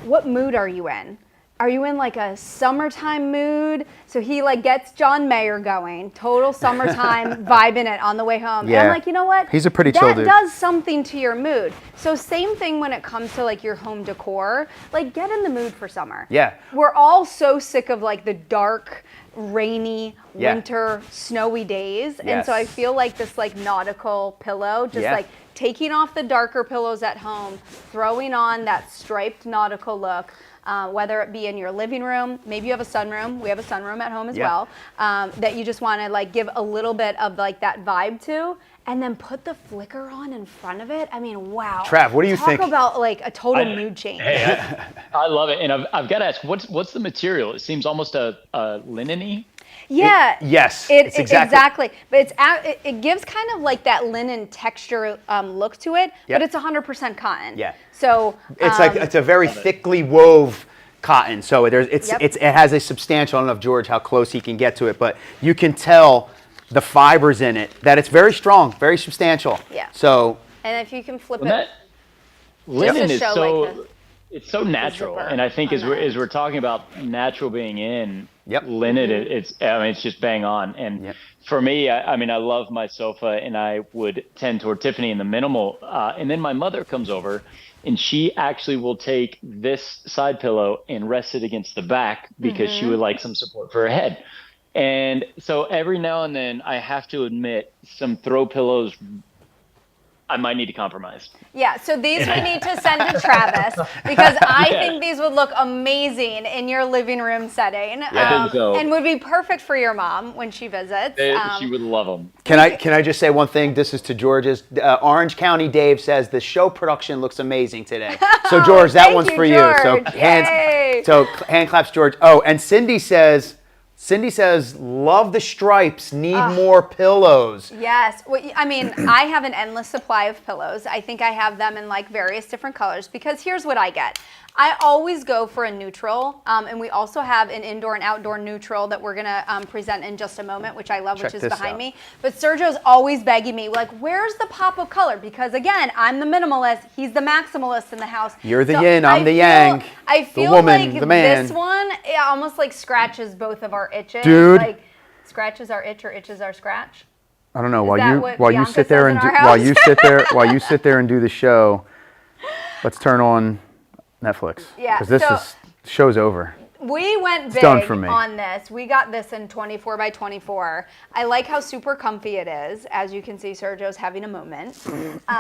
what mood are you in? Are you in like a summertime mood? So he like gets John Mayer going, total summertime vibing it on the way home. Yeah. And I'm like, you know what? He's a pretty chill dude. That does something to your mood. So same thing when it comes to like your home decor, like get in the mood for summer. Yeah. We're all so sick of like the dark, rainy, Yeah. winter, snowy days. And Yes. so I feel like this like nautical pillow, just Yeah. like taking off the darker pillows at home, throwing on that striped nautical look, whether it be in your living room, maybe you have a sunroom. We have a sunroom at home as Yeah. well, that you just want to like give a little bit of like that vibe to, and then put the flicker on in front of it. I mean, wow. Trav, what do you think? Talk about like a total mood change. Hey, I love it, and I've got to ask, what's the material? It seems almost a linen-y. Yeah. Yes, It's it's exactly- But it gives kind of like that linen texture look to it, Yep. but it's 100% cotton. Yeah. So It's like it's a very thickly wove cotton, so Yep. it has a substantial. I don't know if George how close he can get to it, but you can tell the fibers in it that it's very strong, very substantial. Yeah. So and if you can flip Well, it, that linen to is show, so like, it's so natural, zipper and I think on as the we're end. talking about natural being in, Yep. linen, it's just bang on. And Yep. for me, I mean, I love my sofa, and I would tend toward Tiffany in the minimal. And then my mother comes over, and she actually will take this side pillow and rest it against the back because she would like some support for her head. And so every now and then, I have to admit, some throw pillows, I might need to compromise. yeah. So these we need to send to Travis because I Yeah. think these would look amazing in your living room setting, I think so. and would be perfect for your mom when she visits. She would love them. can I just say one thing? This is to George's. Orange County Dave says the show production looks amazing today. So George, that thank one's you, for you. So George. Yay. hand claps, George. Oh, and Cindy says, love the stripes. Need more pillows. Yes. Well, I mean, I have an endless supply of pillows. I think I have them in like various different colors because here's what I get. I always go for a neutral, and we also have an indoor and outdoor neutral that we're gonna present in just a moment, which I love, Check which is this behind out. me. But Sergio's always begging me, like, where's the pop of color? Because again, I'm the minimalist, he's the maximalist in the house. You're the So yin, I'm the yang. I The feel woman, like the man. this one, it almost like scratches both of our itches. Dude. Like, scratches our itch or itches our scratch. I don't know. that what While you Bianca sit there says and in our while house? you sit there and do the show, let's turn on Netflix. Yeah, Because this so- is show's over. We went done big for me. on this. We got this in 24 by 24. I like how super comfy it is. As you can see, Sergio's having a moment.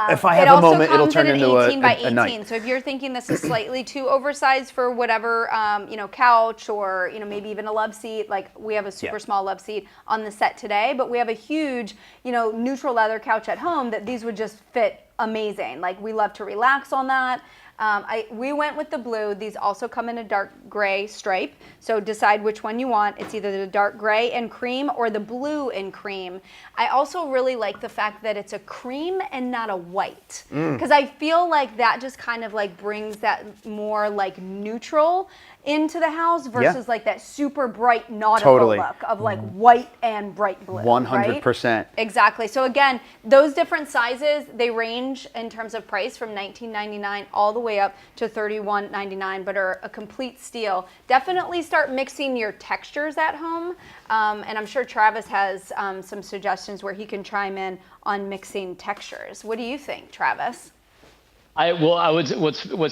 If I It have a also moment, it'll comes turn in an into 18 by a 18. night. So if you're thinking this is slightly too oversized for whatever, couch or maybe even a love seat, like we have a super Yeah. small love seat on the set today, but we have a huge, neutral leather couch at home that these would just fit amazing. Like we love to relax on that. We went with the blue. These also come in a dark gray stripe. So decide which one you want. It's either the dark gray and cream or the blue and cream. I also really like the fact that it's a cream and not a white. Because I feel like that just kind of like brings that more like neutral into the house versus like that super bright nautical Totally. look of like white and bright blue. 100%. Right? Exactly. So again, those different sizes, they range in terms of price from $19.99 all the way up to $31.99, but are a complete steal. Definitely start mixing your textures at home. And I'm sure Travis has some suggestions where he can chime in on mixing textures. What do you think, Travis? What's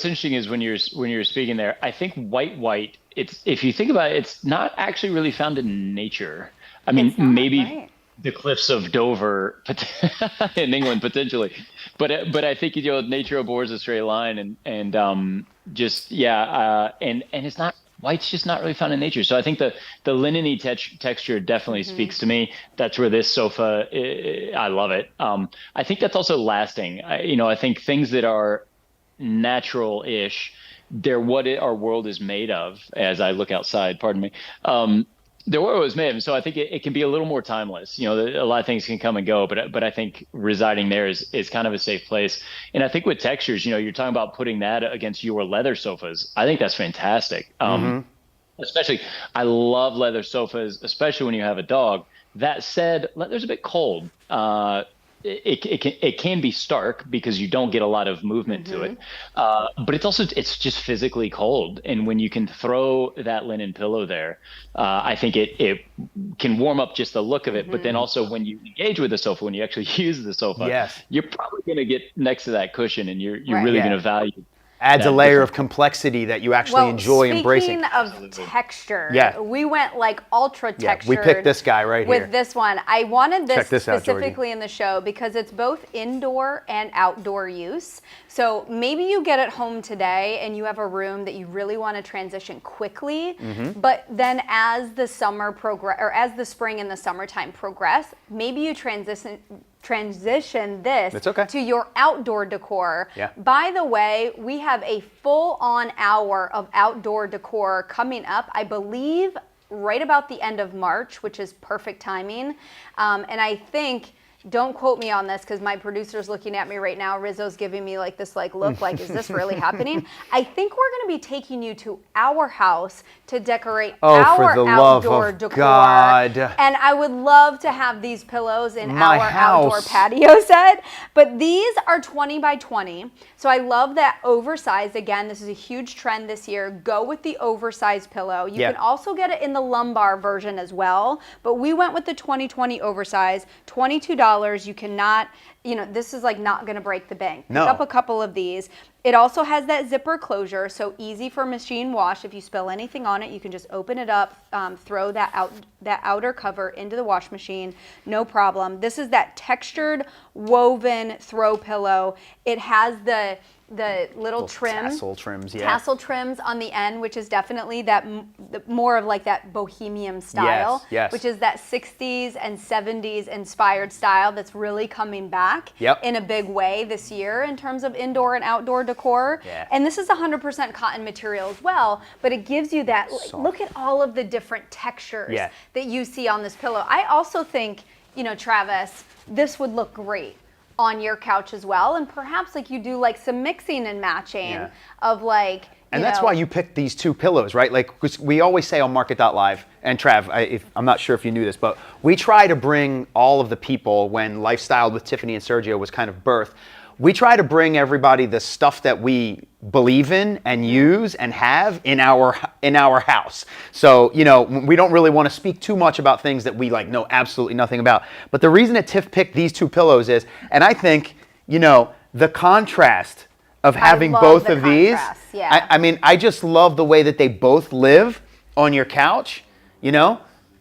interesting is when you're speaking there, I think white. It's, if you think about it, it's not actually really found in nature. I mean, It's not, maybe right. the cliffs of Dover in England potentially, but I think nature abhors a straight line, and it's not. White's just not really found in nature. So I think the linen-y texture definitely speaks to me. That's where this sofa, I love it. I think that's also lasting. I think things that are natural-ish, they're what our world is made of. As I look outside, pardon me. They're what it was made of. So I think it can be a little more timeless. A lot of things can come and go, but I think residing there is kind of a safe place. And I think with textures, you're talking about putting that against your leather sofas. I think that's fantastic. Especially, I love leather sofas, especially when you have a dog. That said, leather's a bit cold. it can be stark because you don't get a lot of movement to it, but it's just physically cold. And when you can throw that linen pillow there, I think it can warm up just the look of it. But then also when you engage with the sofa, when you actually use the sofa, Yes. you're probably going to get next to that cushion, and you're Right. really Yeah. going to value. Adds a that layer different- of complexity that you actually enjoy embracing. Speaking of texture, Yeah. we went like ultra Yeah, textured. we picked this guy right with here. this one. I wanted this, Check this out, Georgie. specifically in the show because it's both indoor and outdoor use. So maybe you get it home today and you have a room that you really want to transition quickly, but then as the summer progress, or as the spring and the summertime progress, maybe you transition this It's okay. to your outdoor decor. Yeah. By the way, we have a full-on hour of outdoor decor coming up, I believe, right about the end of March, which is perfect timing. And I think, don't quote me on this because my producer's looking at me right now. Rizzo's giving me like this look like, is this really happening? I think we're going to be taking you to our house to decorate Oh, for our the love outdoor of decor. God. And I would love to have these pillows in My our outdoor house. patio set. But these are 20 by 20. So I love that oversized. Again, this is a huge trend this year. Go with the oversized pillow. You Yeah. can also get it in the lumbar version as well. But we went with the 20/20 oversized, $22. You cannot, this is like not going to break the bank. Pick No. up a couple of these. It also has that zipper closure, so easy for machine wash. If you spill anything on it, you can just open it up, throw that outer cover into the wash machine, no problem. This is that textured woven throw pillow. It has the little trim. Tassel trims, yeah. Tassel trims on the end, which is definitely that more of like that bohemian style, yes. which is that 60s and 70s inspired style that's really coming back Yep. in a big way this year in terms of indoor and outdoor decor. Yeah. And this is 100% cotton material as well, but it gives you that, look at all of the different textures Yeah. that you see on this pillow. I also think, Travis, this would look great on your couch as well, and perhaps like you do like some mixing and matching Yeah. of like, And that's why you picked these two pillows, right? Like, 'cause we always say on Market.live, and Trav, I'm not sure if you knew this, but we try to bring all of the people when Lifestyle with Tiffany and Sergio was kind of birthed. We try to bring everybody the stuff that we believe in and use and have in our house. So, we don't really want to speak too much about things that we like know absolutely nothing about. But the reason that Tiff picked these two pillows is, and I think, the contrast of having love both the of these. contrast, yeah. I mean, I just love the way that they both live on your couch,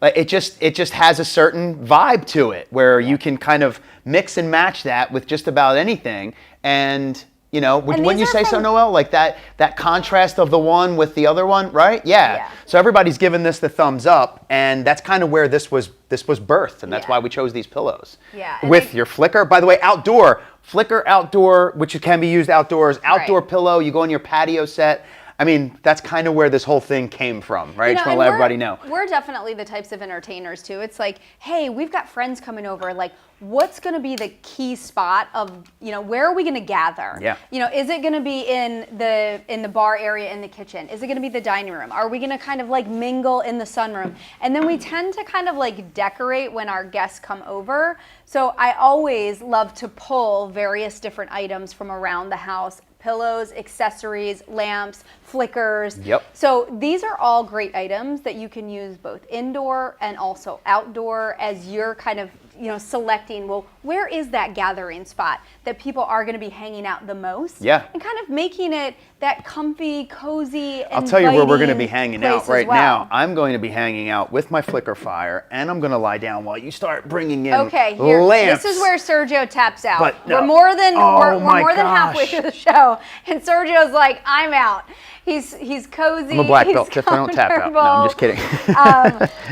Like it just has a certain vibe to it where you can kind of mix and match that with just about anything. And when these you are say so, from- Noel, like that contrast of the one with the other one, right? Yeah. So everybody's giving this the thumbs up, and that's kind of where this was birthed, and that's Yeah. why we chose these pillows. Yeah, and With your Flickr, by the way, Flickr outdoor, which can be used outdoors, outdoor Right. pillow, you go in your patio set. I mean, that's kind of where this whole thing came from, right? Just want to and let everybody know. We're definitely the types of entertainers too. It's like, hey, we've got friends coming over. Like, what's going to be the key spot of, where are we going to gather? Yeah. Is it going to be in the bar area in the kitchen? Is it going to be the dining room? Are we going to kind of like mingle in the sunroom? And then we tend to kind of like decorate when our guests come over. So I always love to pull various different items from around the house. Pillows, accessories, lamps, flickers. Yep. So these are all great items that you can use both indoor and also outdoor as you're kind of, selecting, well, where is that gathering spot that people are going to be hanging out the most? Yeah. And kind of making it that comfy, cozy, I'll tell you where we're going to be inviting hanging place out as right well. now. I'm going to be hanging out with my Flickr fire, and I'm going to lie down while you start bringing in Okay, here. lamps. This is where Sergio taps out. But no. We're more than Oh we're my more than halfway gosh. through the show, and Sergio's like, I'm out. He's cozy. I'm a black belt. He's Tiff, I don't tap out. No, I'm just kidding.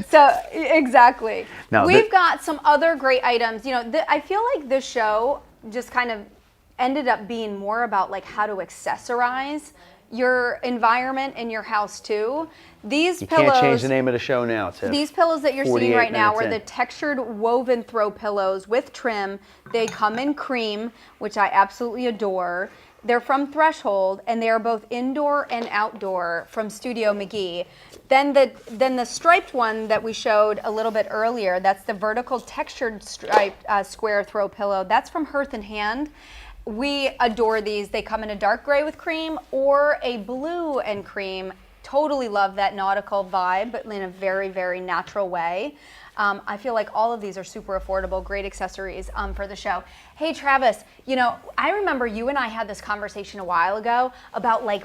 So exactly. No, We've got some other great items. I feel like this show just kind of ended up being more about like how to accessorize your environment in your house too. These You pillows. can't change the name of the show now, Tiff. These pillows that you're seeing 48 right now minutes are the in. textured woven throw pillows with trim. They come in cream, which I absolutely adore. They're from Threshold, and they are both indoor and outdoor from Studio McGee. Then the striped one that we showed a little bit earlier, that's the vertical textured striped square throw pillow. That's from Hearth and Hand. We adore these. They come in a dark gray with cream or a blue and cream. Totally love that nautical vibe, but in a very, very natural way. I feel like all of these are super affordable, great accessories for the show. Hey, Travis, I remember you and I had this conversation a while ago about like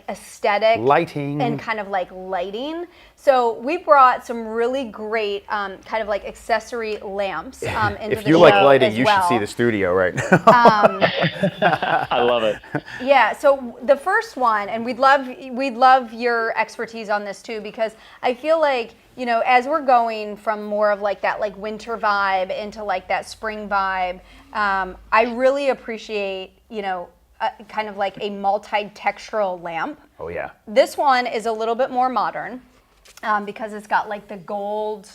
aesthetic lighting and kind of like lighting. So we brought some really great kind of like accessory lamps into if the you show like lighting, as you well. should see the studio right now. I love it. Yeah, so the first one, and we'd love your expertise on this too, because I feel like, as we're going from more of like that like winter vibe into like that spring vibe, I really appreciate, kind of like a multi-textural lamp. Oh yeah. This one is a little bit more modern because it's got like the gold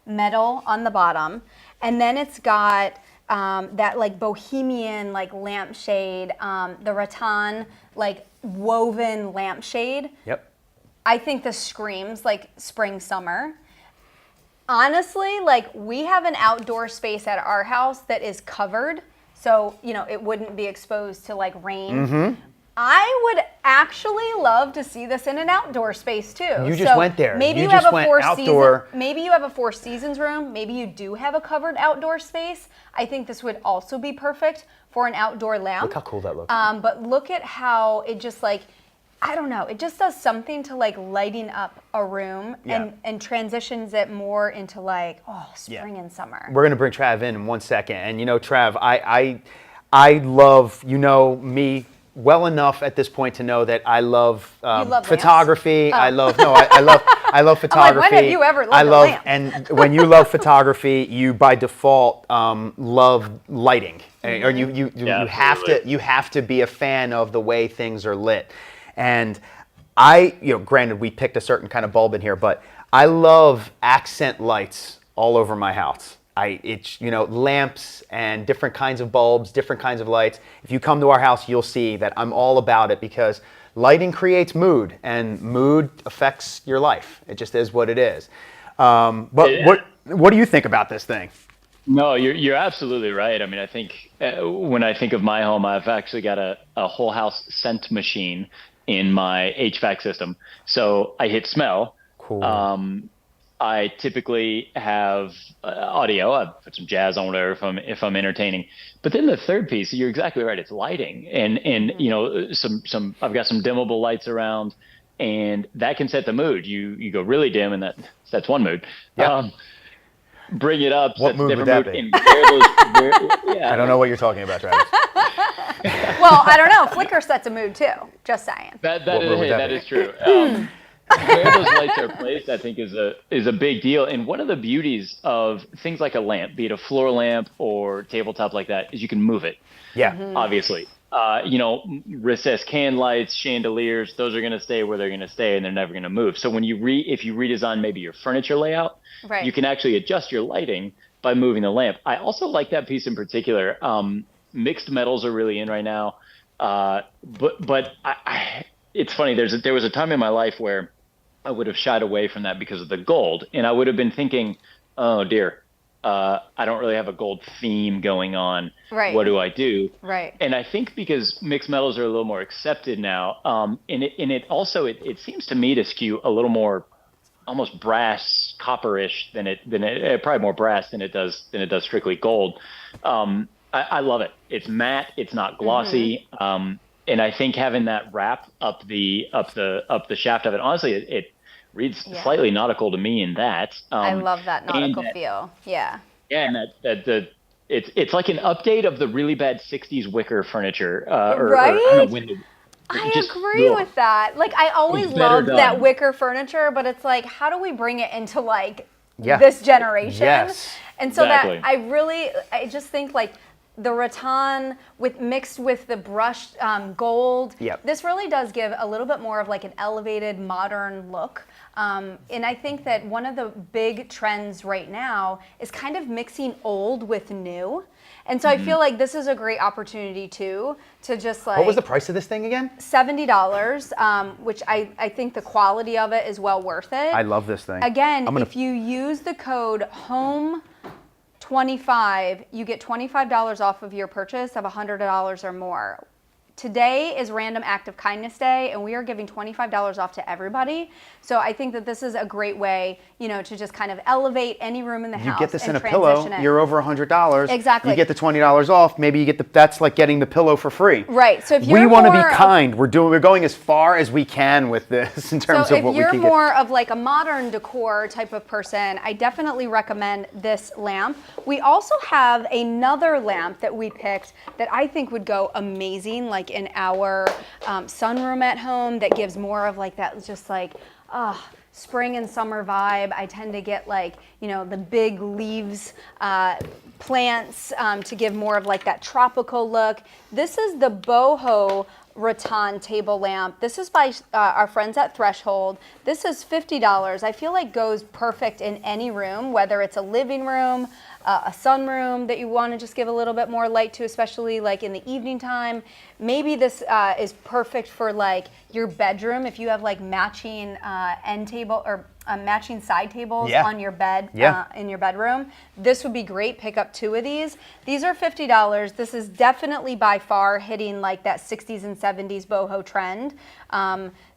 metal on the bottom, and then it's got that like bohemian like lampshade, the rattan like woven lampshade. Yep. I think this screams like spring, summer. Honestly, like we have an outdoor space at our house that is covered, so it wouldn't be exposed to like rain. Mm-hmm. I would actually love to see this in an outdoor space too. You just went there. Maybe You you just have a went outdoor. Maybe you have a Four Seasons room. Maybe you do have a covered outdoor space. I think this would also be perfect for an outdoor lamp. Look how cool that looks. But look at how it just like, I don't know, it just does something to like lighting up a room and transitions it more into like, spring and summer. We're gonna bring Trav in 1 second, and Trav, I love me well enough at this point to know that I love, love photography. lamps? Oh. I love photography. when have you ever loved I a love, lamp? and when you love photography, you by default love lighting, or you have to be a fan of the way things are lit. And granted, we picked a certain kind of bulb in here, but I love accent lights all over my house. Lamps and different kinds of bulbs, different kinds of lights. If you come to our house, you'll see that I'm all about it because lighting creates mood, and mood affects your life. It just is what it is. What do you think about this thing? No, you're absolutely right. I mean, I think when I think of my home, I've actually got a whole house scent machine in my HVAC system. So I hit smell. Cool. I typically have audio. I put some jazz on whatever if I'm entertaining. But then the third piece, you're exactly right. It's lighting, and some I've got some dimmable lights around, and that can set the mood. You go really dim, and that sets one mood. Yeah. Bring it up. What sets mood a would different that be? And I I don't know what you're talking about, Travis. Well, I don't know. Flickr sets a mood too. Just saying. That is true. Where those lights are placed, I think, is a big deal. And one of the beauties of things like a lamp, be it a floor lamp or tabletop like that, is you can move it. Yeah. Obviously. Recessed can lights, chandeliers, those are going to stay where they're going to stay, and they're never going to move. So when if you redesign maybe your furniture layout, right, you can actually adjust your lighting by moving the lamp. I also like that piece in particular. Mixed metals are really in right now. But it's funny. There was a time in my life where I would have shied away from that because of the gold, and I would have been thinking, oh dear, I don't really have a gold theme going on. Right. What do I do? Right. And I think because mixed metals are a little more accepted now, and it also seems to me to skew a little more almost brass, copperish than it probably more brass than it does strictly gold. I love it. It's matte. It's not glossy. Mm-hmm. And I think having that wrap up the shaft of it, honestly, it reads slightly nautical to me in that. I love that nautical feel. Yeah. Yeah, and it's like an update of the really bad '60s wicker furniture. Right. I agree with that. Like, I always loved that wicker furniture, but it's like, how do we bring it into like this generation? Yes. And so that I just think like the rattan mixed with the brushed gold. Yep. This really does give a little bit more of like an elevated modern look. And I think that one of the big trends right now is kind of mixing old with new. And so I feel like this is a great opportunity too, to just like. What was the price of this thing again? $70, which I think the quality of it is well worth it. I love this thing. Again, if you use the code HOME25, you get $25 off of your purchase of $100 or more. Today is Random Act of Kindness Day, and we are giving $25 off to everybody. So I think that this is a great way, to just kind of elevate any room in the house. You get this in and a pillow, transition it. you're over $100. Exactly. You get the $20 off. Maybe you get that's like getting the pillow for free. Right. So if you're we want to be more kind. We're going as far as we can with this in terms of what we can get. So if you're more of like a modern decor type of person, I definitely recommend this lamp. We also have another lamp that we picked that I think would go amazing, like in our sunroom at home, that gives more of like that, just like spring and summer vibe. I tend to get like, the big leaves, plants to give more of like that tropical look. This is the Boho Rattan table lamp. This is by our friends at Threshold. This is $50. I feel like goes perfect in any room, whether it's a living room, a sunroom that you want to just give a little bit more light to, especially like in the evening time. Maybe this is perfect for like your bedroom if you have like matching end table or matching side tables on your bed in your bedroom. This would be great. Pick up 2 of these. These are $50. This is definitely by far hitting like that 60s and 70s boho trend.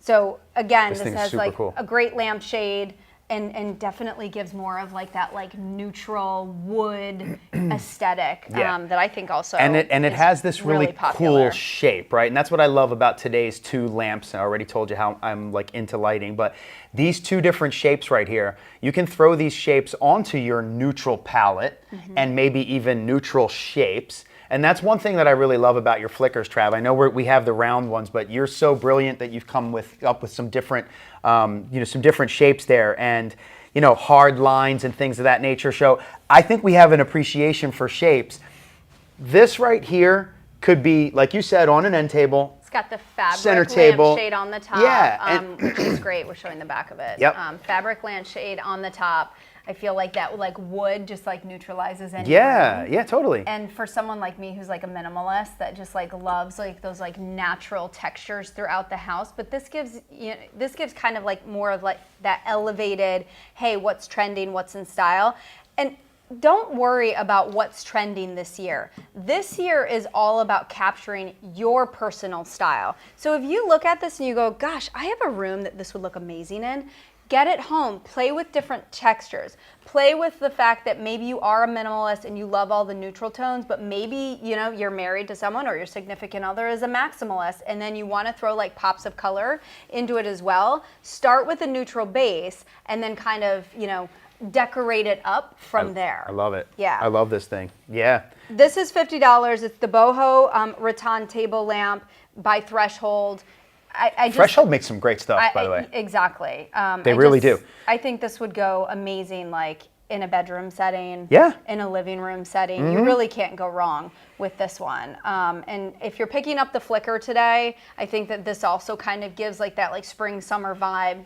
So again, this has like cool. A great lampshade. And definitely gives more of like that like neutral wood aesthetic that I think also and it has this really popular. Cool shape, right? And that's what I love about today's 2 lamps. I already told you how I'm like into lighting, but these 2 different shapes right here, you can throw these shapes onto your neutral palette and maybe even neutral shapes. And that's one thing that I really love about your flickers, Trav. I know we have the round ones, but you're so brilliant that you've come up with some different, some different shapes there, and hard lines and things of that nature. So I think we have an appreciation for shapes. This right here could be, like you said, on an end table. It's got the fabric center table lampshade on the top, which is great. We're showing the back of it. Yep. Fabric lampshade on the top. I feel like that like wood just like neutralizes any room. Yeah, totally. And for someone like me who's like a minimalist that just like loves like those like natural textures throughout the house, but this gives kind of like more of like that elevated, hey, what's trending, what's in style. And don't worry about what's trending this year. This year is all about capturing your personal style. So if you look at this and you go, gosh, I have a room that this would look amazing in, get it home, play with different textures, play with the fact that maybe you are a minimalist and you love all the neutral tones, but maybe, you're married to someone or your significant other is a maximalist and then you want to throw like pops of color into it as well. Start with a neutral base and then kind of, decorate it up from there. I love it. Yeah. I love this thing. Yeah. This is $50. It's the Boho Rattan table lamp by Threshold. Threshold makes some great stuff, by the way. Exactly. They really do. I think this would go amazing, like in a bedroom setting. Yeah. In a living room setting. You really can't go wrong with this one. And if you're picking up the flicker today, I think that this also kind of gives like that like spring summer vibe.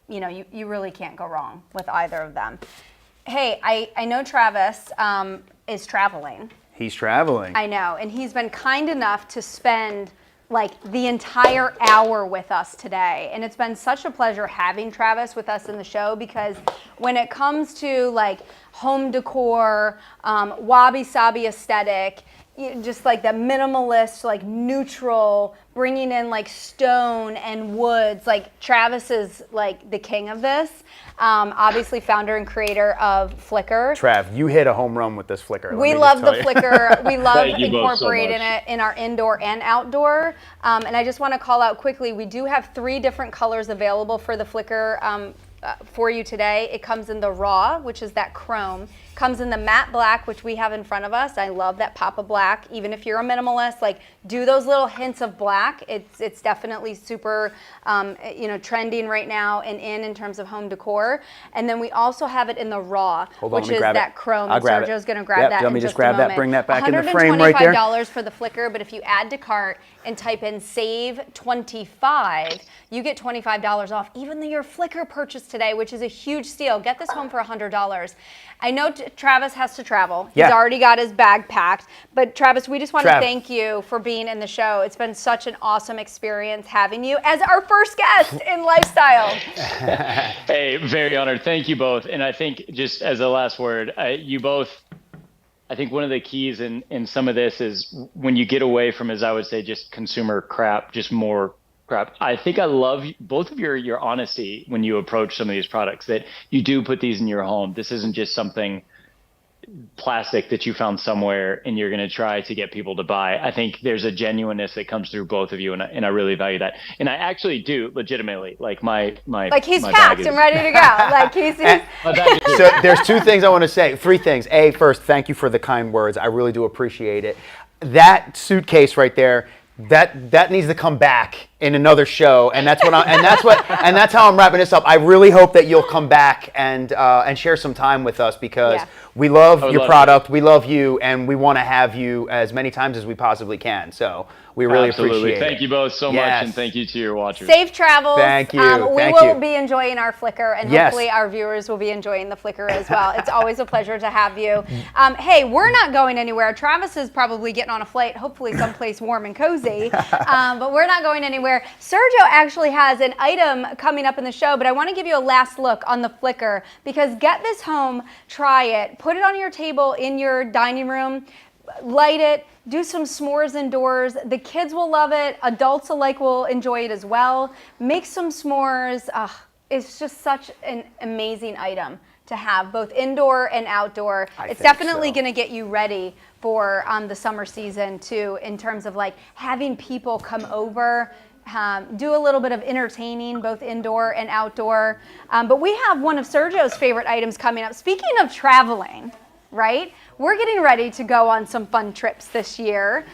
You really can't go wrong with either of them. Hey, I know Travis is traveling. He's traveling. I know, and he's been kind enough to spend like the entire hour with us today. And it's been such a pleasure having Travis with us in the show, because when it comes to like home decor, wabi-sabi aesthetic, just like the minimalist, like neutral, bringing in like stone and woods, like Travis is like the king of this. Obviously founder and creator of Flickr. Trav, you hit a home run with this Flickr. We love the Flickr. We love incorporating so it in our indoor and outdoor. And I just want to call out quickly, we do have 3 different colors available for the Flickr for you today. It comes in the raw, which is that chrome. Comes in the matte black, which we have in front of us. I love that pop of black. Even if you're a minimalist, like do those little hints of black. It's definitely super, trending right now and in terms of home decor. And then we also have it in the raw, which is that chrome. Sergio's going to grab that. Let me just grab that. Bring that back in the frame right there. $125 for the Flickr, but if you add to cart and type in save 25, you get $25 off even your Flickr purchase today, which is a huge steal. Get this home for $100. I know Travis has to travel. He's Yeah. already got his bag packed. But Travis, we just want to Trav. thank you for being in the show. It's been such an awesome experience having you as our first guest in Lifestyle. Hey, very honored. Thank you both. And I think just as a last word, you both, I think one of the keys in some of this is when you get away from, as I would say, just consumer crap, just more crap. I think I love both of your honesty when you approach some of these products, that you do put these in your home. This isn't just something plastic that you found somewhere and you're going to try to get people to buy. I think there's a genuineness that comes through both of you, and I really value that. And I actually do legitimately like my Like he's my packed bag is- and ready to go. Like he's my bag is- So there's two things I want to say. Three things. A, first, thank you for the kind words. I really do appreciate it. That suitcase right there, that needs to come back in another show, and that's how I'm wrapping this up. I really hope that you'll come back and share some time with us, because Yeah. we love your love product, we love you, and we want to have you as many times as we possibly can. So we really Absolutely. appreciate it. Thank you both so much, Yes. and thank you to your watchers. Safe travels. Thank you. We Thank will you. be enjoying our Flickr, and Yes. hopefully our viewers will be enjoying the Flickr as well. It's always a pleasure to have you. Hey, we're not going anywhere. Travis is probably getting on a flight, hopefully someplace warm and cozy, but we're not going anywhere. Sergio actually has an item coming up in the show, but I want to give you a last look on the Flickr, because get this home, try it, put it on your table in your dining room, light it, do some s'mores indoors. The kids will love it. Adults alike will enjoy it as well. Make some s'mores. It's just such an amazing item to have, both indoor and outdoor. It's think definitely so. going to get you ready for the summer season too, in terms of like having people come over, do a little bit of entertaining, both indoor and outdoor. But we have one of Sergio's favorite items coming up. Speaking of traveling, right? We're getting ready to go on some fun trips this year.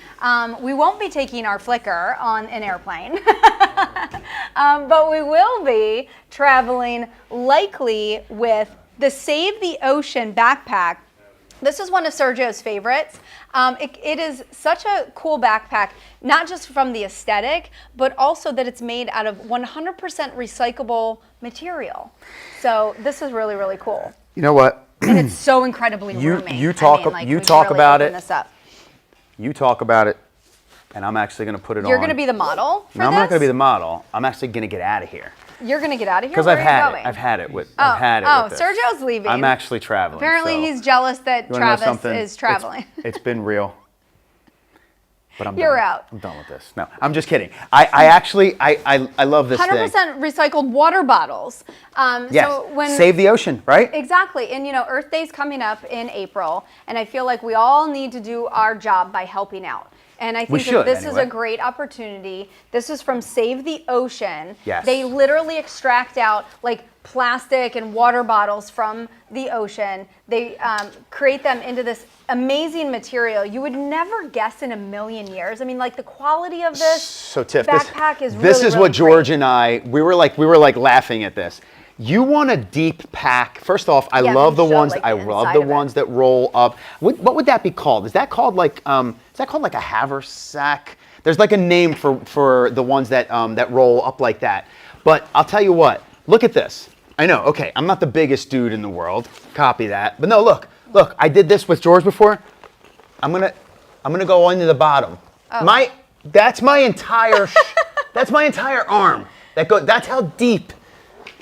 We won't be taking our Flickr on an airplane, but we will be traveling likely with the Save the Ocean backpack. This is one of Sergio's favorites. It is such a cool backpack, not just from the aesthetic, but also that it's made out of 100% recyclable material. So this is really, really cool. You know what? And it's so incredibly roomy. you talk we talk can really about open it. this up. You talk about it, and I'm actually going to put it on. You're going to be the model for No, I'm this? not going to be the model. I'm actually going to get out of here. You're going to get out of here? Because Where I've are you had going? it. I've had it with. Oh, I've had it oh, with this. Sergio's leaving. I'm actually traveling. Apparently so. he's jealous that You wanna know Travis something? is traveling. It's been real. But I'm You're done. out. I'm done with this. No, I'm just kidding. I love this 100% thing. recycled water bottles. Yes. So when Save the ocean, right? Exactly. And Earth Day's coming up in April, and I feel like we all need to do our job by helping out. And I think should, that this is anyway. a great opportunity. This is from Save the Ocean. Yes. They literally extract out like plastic and water bottles from the ocean. They create them into this amazing material. You would never guess in a million years. I mean, like the quality of this So Tiff, backpack this is really, is really what George great. and I we were like laughing at this. You want a deep pack? First off, I Yeah, love the you show, ones. like, I the love inside the of it. ones that roll up. What would that be called? Is that called like a haversack? There's like a name for the ones that that roll up like that. But I'll tell you what. Look at this. I know. Okay, I'm not the biggest dude in the world. Copy that. But no, look. I did this with George before. I'm gonna go into the bottom. Oh. That's my entire that's my entire arm. That's how deep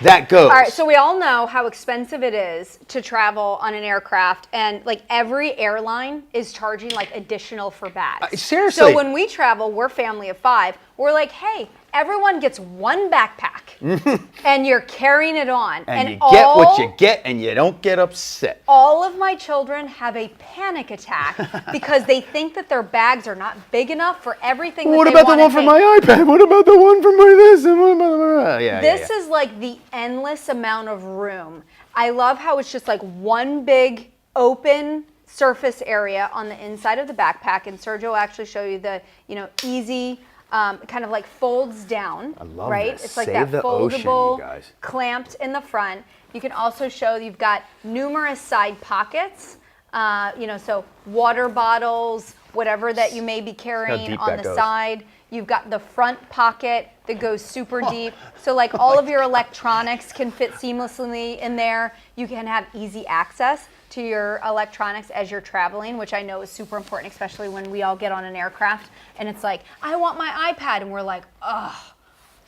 that goes. All right, so we all know how expensive it is to travel on an aircraft, and like every airline is charging like additional for bags. Seriously. So when we travel, we're a family of 5. We're like, hey, everyone gets one backpack, and you're carrying it on, and you get what you get, and you don't get upset. All of my children have a panic attack because they think that their bags are not big enough for everything. What that they about the wanna one for take. my iPad? What about the one for my this? And what about the This is like the endless amount of room. I love how it's just like one big open surface area on the inside of the backpack, and Sergio will actually show you the easy kind of like folds down. I love right? this. It's like Save that the ocean, foldable, you guys. clamped in the front. You can also show you've got numerous side pockets. So water bottles, whatever that you may be carrying deep on that the goes. side. You've got the front pocket that goes super deep. So like all of your electronics can fit seamlessly in there. You can have easy access. to your electronics as you're traveling, which I know is super important, especially when we all get on an aircraft and it's like, I want my iPad, and we're like, ugh,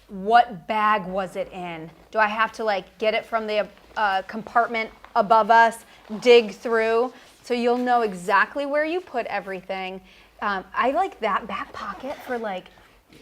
what bag was it in? Do I have to like get it from the compartment above us, dig through? So you'll know exactly where you put everything. I like that back pocket for like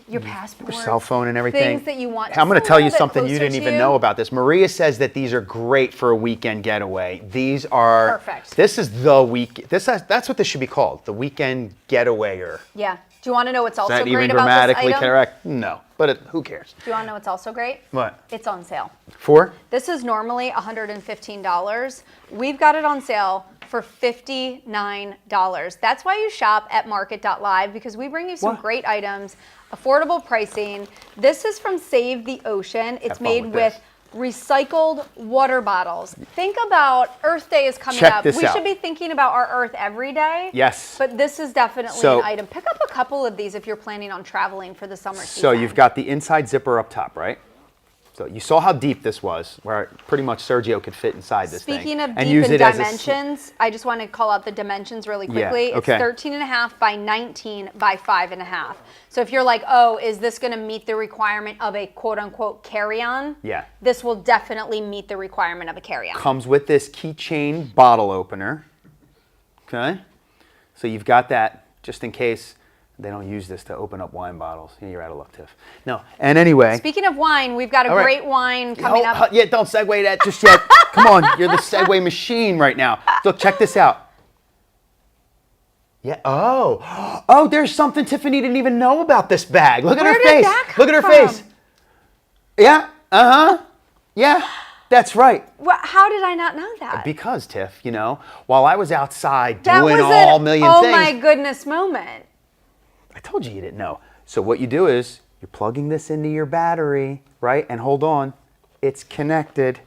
your passport, Your cell phone and everything. things that you want. I'm going just to a tell you little bit something you closer didn't to even you. know about this. Maria says that these are great for a weekend getaway. These are Perfect. This is the week. That's what this should be called, the weekend getawayer. Yeah. Do you want to know what's Is also that great even about this grammatically item? correct? No, but who cares? Do you want to know what's also great? What? It's on sale. For? This is normally $115. We've got it on sale for $59. That's why you shop at market.live, because we bring you some What? great items, affordable pricing. This is from Save the Ocean. It's Have fun made with with this. recycled water bottles. Think about Earth Day is coming Check up. this We out. should be thinking about our Earth every day. Yes. But this is definitely So- an item. Pick up a couple of these if you're planning on traveling for the summer season. So you've got the inside zipper up top, right? So you saw how deep this was, where pretty much Sergio could fit inside this thing. Speaking of and deep use in it as a dimensions, I just want to call out the dimensions really Yeah, quickly. okay. It's 13.5 by 19 by 5.5. So if you're like, oh, is this going to meet the requirement of a quote unquote carry-on? Yeah. This will definitely meet the requirement of a carry-on. Comes with this keychain bottle opener. Okay? So you've got that just in case they don't use this to open up wine bottles. Yeah, you're out of luck, Tiff. No. And anyway. Speaking of wine, we've got a All right. great wine coming up. Yeah, don't segue that just yet. Come on, you're the segue machine right now. Look, check this out. Yeah. Oh, there's something Tiffany didn't even know about this bag. Look at Where her did face. that come Look at her from? face. Yeah. Yeah. That's right. How did I not know that? Because Tiff, while I was outside That doing was all an million oh things, my goodness moment. I told you didn't know. So what you do is you're plugging this into your battery, right? And hold on, it's connected.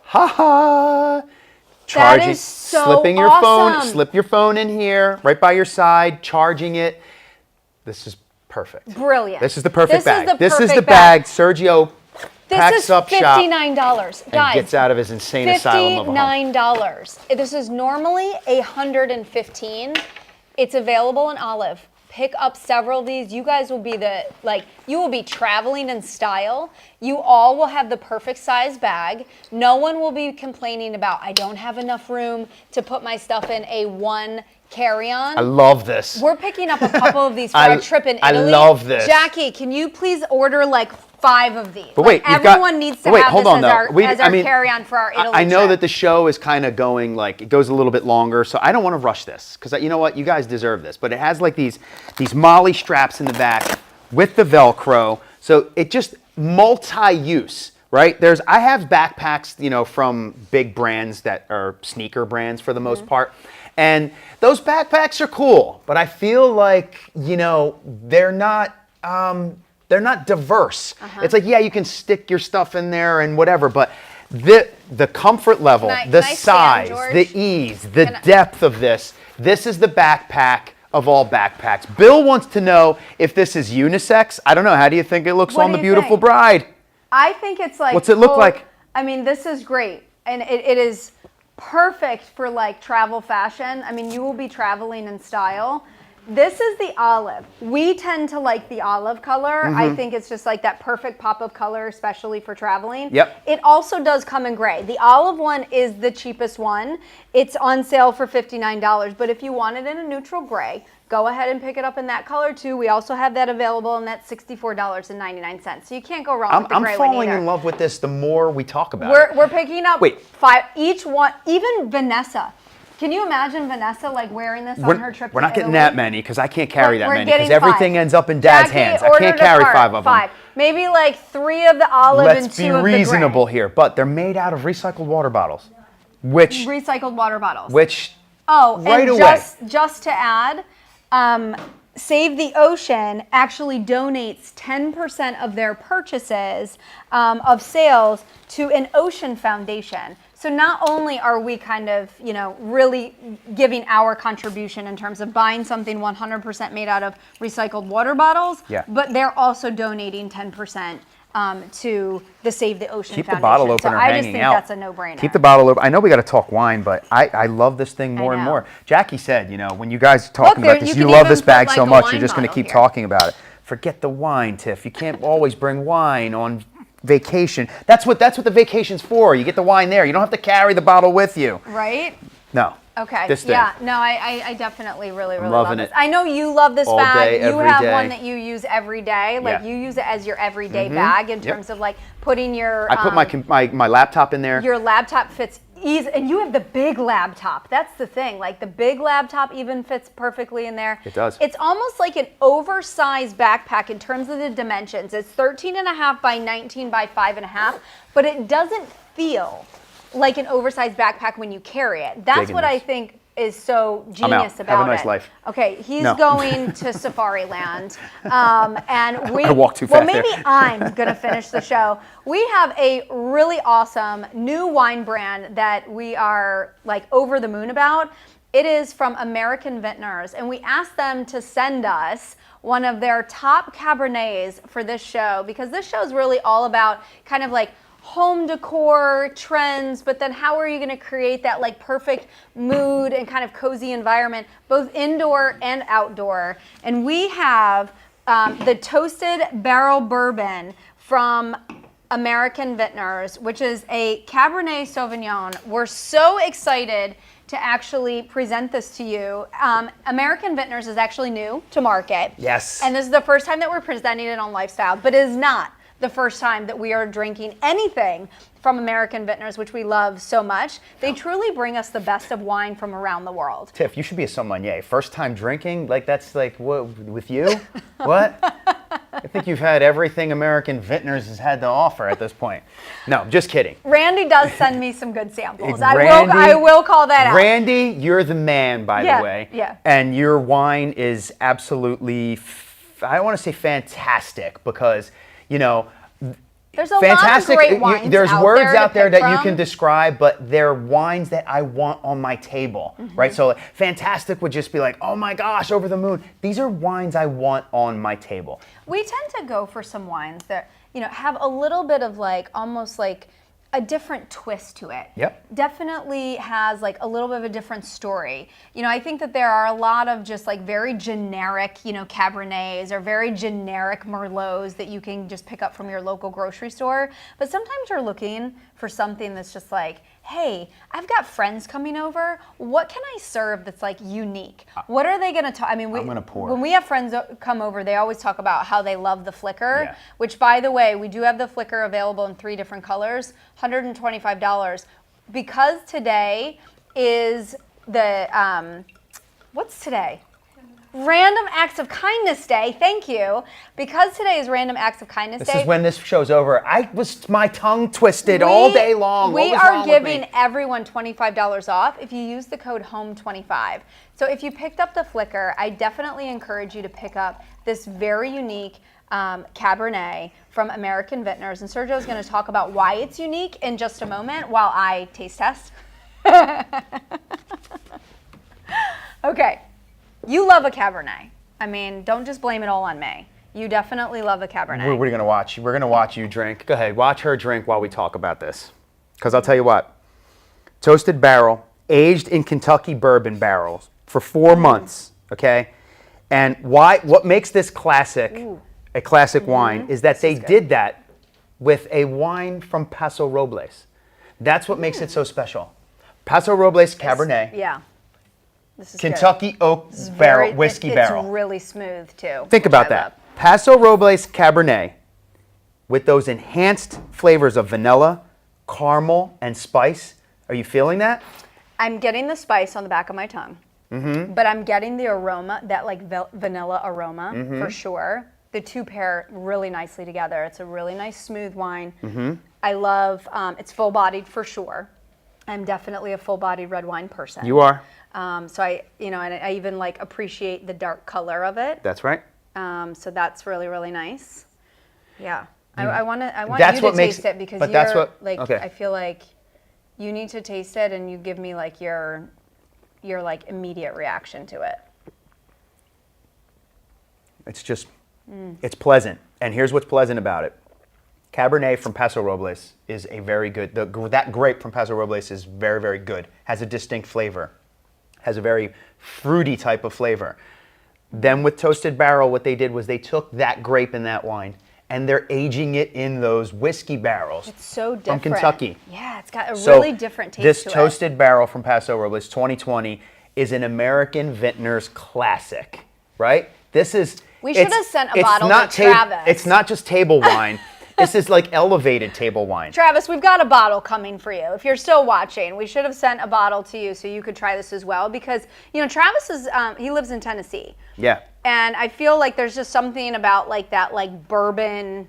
Ha ha! Charging, is so slipping your phone, awesome. slip your phone in here, right by your side, charging it. This is perfect. Brilliant. This is the perfect This is bag. the This is perfect the bag. bag Sergio This packs is up shop $59, and guys. gets out of his insane asylum of a home. $59. This is normally $115. It's available in Olive. Pick up several of these. You guys will be you will be traveling in style. You all will have the perfect size bag. No one will be complaining about, I don't have enough room to put my stuff in a one carry-on. I love this. We're picking up a couple of these for I- our trip in I Italy. love this. Jackie, can you please order like 5 of these? But wait, you've got- everyone needs to but wait, have hold this on, as though. our, as our I mean, carry-on for our Italy I know trip. that the show is kind of going it goes a little bit longer, so I don't want to rush this because you know what, you guys deserve this. But it has like these Molly straps in the back with the Velcro, so it just multi-use, right? I have backpacks, from big brands that are sneaker brands for the most part, and those backpacks are cool, but I feel like they're not. They're not diverse. It's like, yeah, you can stick your stuff in there and whatever, but the comfort level, Can the I stand, size, George? the ease, the Can I- depth of this is the backpack of all backpacks. Bill wants to know if this is unisex. I don't know. How do you think it looks What on do the you beautiful think? bride? I think it's like. What's it look like? I mean, this is great, and it is perfect for like travel fashion. I mean, you will be traveling in style. This is the olive. We tend to like the olive color. I think it's just like that perfect pop of color, especially for traveling. Yep. It also does come in gray. The olive one is the cheapest one. It's on sale for $59, but if you want it in a neutral gray, go ahead and pick it up in that color too. We also have that available, and that's $64.99. So you can't go wrong with the I'm gray one falling either. in love with this the more we talk about it. We're picking up Wait. 5 each one. Even Vanessa. Can you imagine Vanessa like wearing this on her trip? We're to not getting Italy? that many because I can't carry that We're many because getting everything 5. ends up in Dad's Jackie hands. I ordered can't a carry cart, 5 of them. 5. Maybe like 3 of the olive and Let's 2 be of the gray. reasonable here, but they're made out of recycled water bottles, which Recycled water bottles. right and away. just to add, Save the Ocean actually donates 10% of their purchases of sales to an ocean foundation. So not only are we kind of, really giving our contribution in terms of buying something 100% made out of recycled water bottles, Yeah. but they're also donating 10% to the Save the Ocean Keep Foundation. the bottle opener so I just hanging think out. that's a no-brainer. Keep the bottle open. I know we got to talk wine, but I love this thing more and know. more. Jackie said, when you guys are talking Look, about there- this, you you can love even this put, bag like, so a much, wine you're just going to bottle keep here. talking about it. Forget the wine, Tiff. You can't always bring wine on vacation. That's what the vacation's for. You get the wine there. You don't have to carry the bottle with you. Right? No. Okay. This thing. Yeah. No, I definitely really love loving this. it. I know you love this All bag. day, You every have day. one that you use every day. Like Yeah. you use it as your everyday bag in Yep. terms of like putting your I put my laptop in there. your laptop fits easy, and you have the big laptop. That's the thing. Like the big laptop even fits perfectly in there. It does. It's almost like an oversized backpack in terms of the dimensions. It's 13.5 by 19 by 5.5, but it doesn't feel like an oversized backpack when you carry it. That's Digging what I this. think is so I'm out. genius Have a about nice it. life. Okay, he's No. going to Safari Land, and we. I walked too Well, fast there. maybe I'm gonna finish the show. We have a really awesome new wine brand that we are like over the moon about. It is from American Vintners, and we asked them to send us one of their top Cabernets for this show because this show is really all about kind of like home decor trends, but then how are you going to create that like perfect mood and kind of cozy environment, both indoor and outdoor? And we have the Toasted Barrel Bourbon from American Vintners, which is a Cabernet Sauvignon. We're so excited to actually present this to you. American Vintners is actually new to market. Yes. And this is the first time that we're presenting it on Lifestyle, but it is not the first time that we are drinking anything from American Vintners, which we love so much. They truly bring us the best of wine from around the world. Tiff, you should be a sommelier. First time drinking, like that's like what with you? What? I think you've had everything American Vintners has had to offer at this point. No, just kidding. Randy does send me some good samples. Randy- I will call that out. Randy, you're the man, by Yeah, the way. yeah. And your wine is absolutely, I don't want to say fantastic because, There's a fantastic. lot of great wines There's out words there to out there pick that you from. can describe, but they're wines that I want on my table, right? So like, fantastic would just be like, oh my gosh, over the moon. These are wines I want on my table. We tend to go for some wines that, have a little bit of like, almost like a different twist to it. Yep. Definitely has like a little bit of a different story. I think that there are a lot of just like very generic, Cabernets or very generic Merlots that you can just pick up from your local grocery store. But sometimes you're looking for something that's just like, hey, I've got friends coming over. What can I serve that's like unique? What are they gonna talk? I mean, I'm gonna pour. when we have friends come over, they always talk about how they love the flicker, Yeah. which by the way, we do have the flicker available in 3 different colors, $125. Because today is the, what's today? Random Acts of Kindness Day. Thank you. Because today is Random Acts of Kindness This Day. is when this show's over. My tongue twisted all day long. We What was are wrong with me? giving everyone $25 off if you use the code HOME25. So if you picked up the Flicker, I definitely encourage you to pick up this very unique Cabernet from American Vintners. And Sergio's going to talk about why it's unique in just a moment while I taste test. Okay. You love a Cabernet. I mean, don't just blame it all on me. You definitely love a Cabernet. We're gonna watch. We're gonna watch you drink. Go ahead, watch her drink while we talk about this. Because I'll tell you what, toasted barrel, aged in Kentucky bourbon barrels for 4 months. Okay, and what makes this classic a classic wine is that they did that with a wine from Paso Robles. That's what makes it so special. Paso Robles Cabernet, Yeah. This is good. Kentucky oak This is barrel, whiskey it's barrel. really smooth too. Think which about I that. love. Paso Robles Cabernet with those enhanced flavors of vanilla, caramel, and spice. Are you feeling that? I'm getting the spice on the back of my tongue, but I'm getting the aroma, that like vanilla aroma for sure. The two pair really nicely together. It's a really nice smooth wine. I love, it's full-bodied for sure. I'm definitely a full-bodied red wine person. You are. So I even like appreciate the dark color of it. That's right. So that's really, really nice. Yeah. I want That's you to what makes- taste it because but you're that's what- like, okay. I feel like you need to taste it and you give me like your like immediate reaction to it. It's just, it's pleasant. And here's what's pleasant about it. Cabernet from Paso Robles is a very good, that grape from Paso Robles is very, very good. Has a distinct flavor. Has a very fruity type of flavor. Then with Toasted Barrel, what they did was they took that grape and that wine and they're aging it in those whiskey barrels. It's so different. From Kentucky. Yeah, it's got a really different taste this to Toasted Barrel from Paso Robles 2020 is an American Vintners classic, right? This is... We should have sent a bottle to Travis. It's not just table wine. This is like elevated table wine. Travis, we've got a bottle coming for you. If you're still watching, we should have sent a bottle to you so you could try this as well because, you know, Travis is, he lives in Tennessee. Yeah. And I feel like there's just something about like that like bourbon,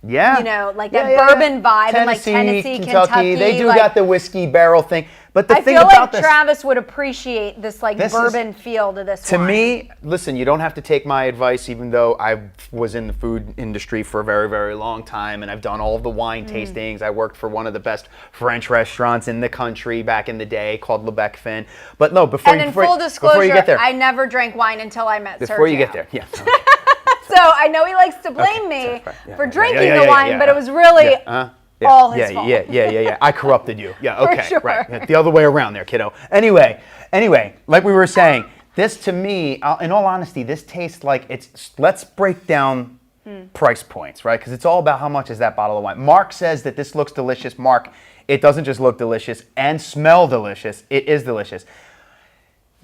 yeah, you know, like that bourbon vibe in like Tennessee, Kentucky. They do like, got the whiskey barrel thing. But the I thing feel about like this, Travis would appreciate this like bourbon feel to this to wine. me, listen, you don't have to take my advice, even though I was in the food industry for a very, very long time, and I've done all of the wine tastings. I worked for one of the best French restaurants in the country back in the day called Le Bec Fin. But no, before you get there, I never drank wine until I met Sergio. Before you get there, yeah. So I know he likes to blame me for drinking the wine, but it was really Yeah, all his fault. Yeah. I corrupted you. Yeah, okay, sure. right. The other way around there, kiddo. Anyway, like we were saying, this to me, in all honesty, this tastes like let's break down price points, right? Because it's all about how much is that bottle of wine. Mark says that this looks delicious. Mark, it doesn't just look delicious and smell delicious. It is delicious.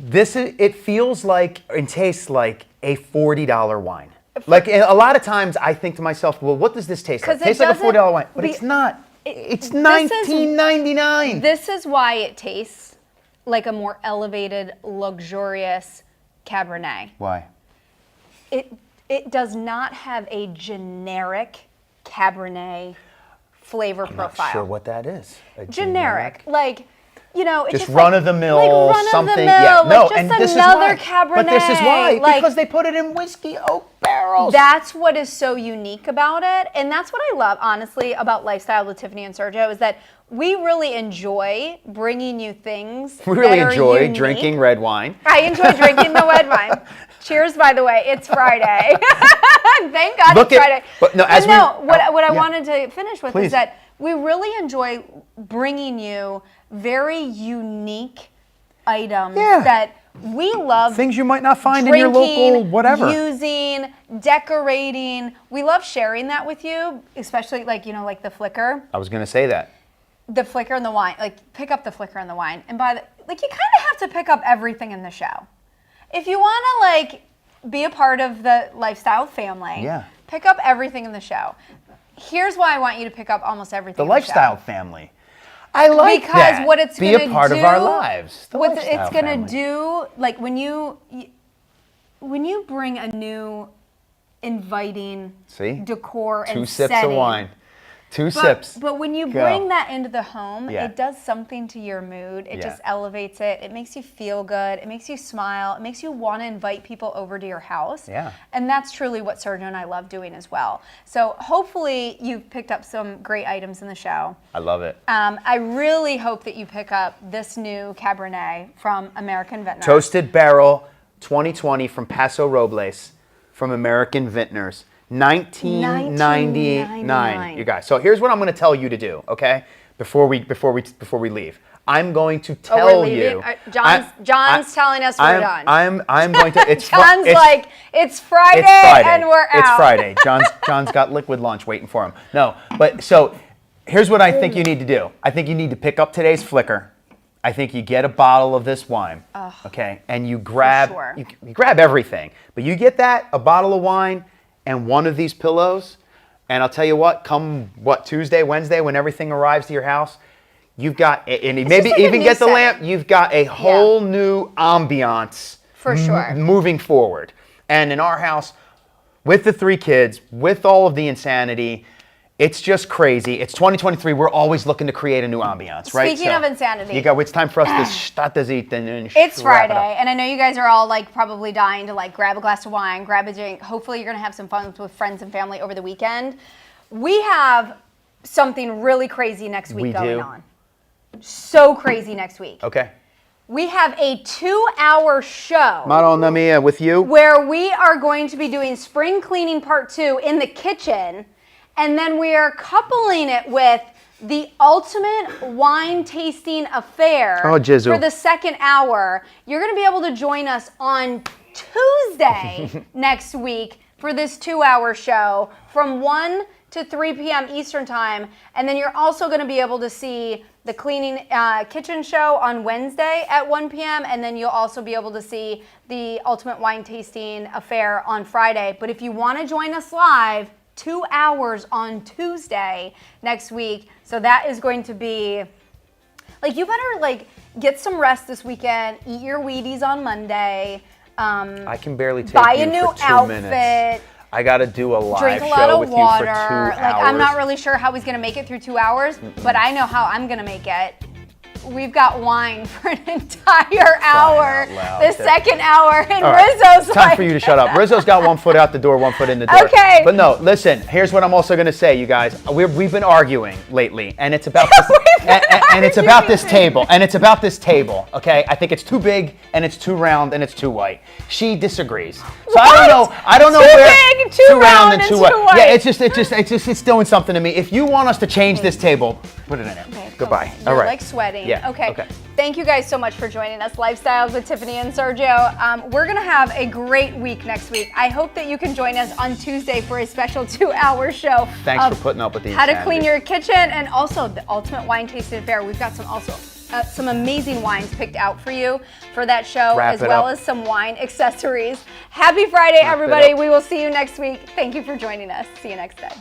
It feels like and tastes like a $40 wine. Like a lot of times I think to myself, well, what does this taste like? It tastes like a $40 wine, but it's not. It's $19.99. This is why it tastes like a more elevated, luxurious Cabernet. Why? It does not have a generic Cabernet flavor profile. I'm not sure what that is. Generic, like. You know, it's just run of the mill, something. Yeah, no, like and just this another is why. Cabernet. But this is why, like, because they put it in whiskey oak barrels. That's what is so unique about it, and that's what I love, honestly, about Lifestyle with Tiffany and Sergio is that we really enjoy bringing you things. We really that enjoy are unique. drinking red wine. I enjoy drinking the red wine. Cheers, by the way. It's Friday. Thank God it's Friday. But no, what I wanted to finish with is that we really enjoy bringing you very unique items that we love. Things you might not find in your local whatever. Using, decorating. We love sharing that with you, especially like the flicker. I was going to say that. The flicker and the wine. Like pick up the flicker and the wine. And you kind of have to pick up everything in the show. If you want to be a part of the Lifestyle family, pick up everything in the show. Here's why I want you to pick up almost everything. The Lifestyle family. I like that. Because what it's going to do. Be a part of our lives. What it's going to do, like when you bring a new inviting decor and 2 sips setting, of wine. 2 sips. But when you bring that into the home, it does something to your mood. It just elevates it. It makes you feel good. It makes you smile. It makes you want to invite people over to your house. Yeah. And that's truly what Sergio and I love doing as well. So hopefully you've picked up some great items in the show. I love it. I really hope that you pick up this new Cabernet from American Vintners. Toasted Barrel 2020 from Paso Robles from American Vintners. $19.99, you guys. So here's what I'm going to tell you to do, okay? Before we leave, I'm going to tell you. John's telling us we're done. I'm going to. It's John's like it's Friday and we're out. It's Friday. John's got liquid lunch waiting for him. No, but so here's what I think you need to do. I think you need to pick up today's flicker. I think you get a bottle of this wine, okay, and you grab you grab everything, but you get a bottle of wine. And one of these pillows, and I'll tell you what, Tuesday, Wednesday, when everything arrives to your house, you've got, and maybe even get the lamp, you've got a whole new ambiance. For sure. Moving forward. And in our house, with the 3 kids, with all of the insanity, it's just crazy. It's 2023. We're always looking to create a new ambiance, right? Speaking of insanity. It's time for us to start the zitten and It's Friday, and I know you guys are all probably dying to grab a glass of wine, grab a drink. Hopefully you're going to have some fun with friends and family over the weekend. We have something really crazy next week going on. So crazy next week. Okay. We have a 2-hour show. Madonna Mia, with you. Where we are going to be doing spring cleaning part 2 in the kitchen. And then we are coupling it with the ultimate wine tasting affair Oh, Jizzle. for the second hour. You're going to be able to join us on Tuesday next week for this 2-hour show from 1 to 3 p.m. Eastern Time. And then you're also going to be able to see the Cleaning Kitchen show on Wednesday at 1 p.m. And then you'll also be able to see the Ultimate Wine Tasting Affair on Friday. But if you want to join us live, 2 hours on Tuesday next week. So that is going to be, like, you better, like, get some rest this weekend, eat your Wheaties on Monday. I can barely take buy you a new for 2 outfit. minutes. I got to do a live Drink a lot show of with water. you for 2 hours. Like, I'm not really sure how he's gonna make it through 2 hours, but I know how I'm gonna make it. We've got wine for an entire hour. out loud. The second hour, and All right, Rizzo's time like, for you to shut up. Rizzo's got 1 foot out the door, 1 foot in the door. Okay. But no, listen, here's what I'm also going to say, you guys. We've been arguing lately, and it's about this, and it's about this table, and it's about this table, okay? I think it's too big, and it's too round, and it's too white. She disagrees. So I don't know Too where big, too round, and too white. Yeah, it's doing something to me. If you want us to change this table, put it in there. Okay, Goodbye. okay. All You're right. like sweating. Yeah, Okay. okay. Thank you guys so much for joining us. Lifestyles with Tiffany and Sergio. We're going to have a great week next week. I hope that you can join us on Tuesday for a special 2-hour show. Thanks of for putting up with the how to insanity. clean your kitchen and also the Ultimate Wine Tasting Affair. We've got some amazing wines picked out for you for that show, Wrap as it well up. as some wine accessories. Happy Friday, Wrap it everybody. up. We will see you next week. Thank you for joining us. See you next time.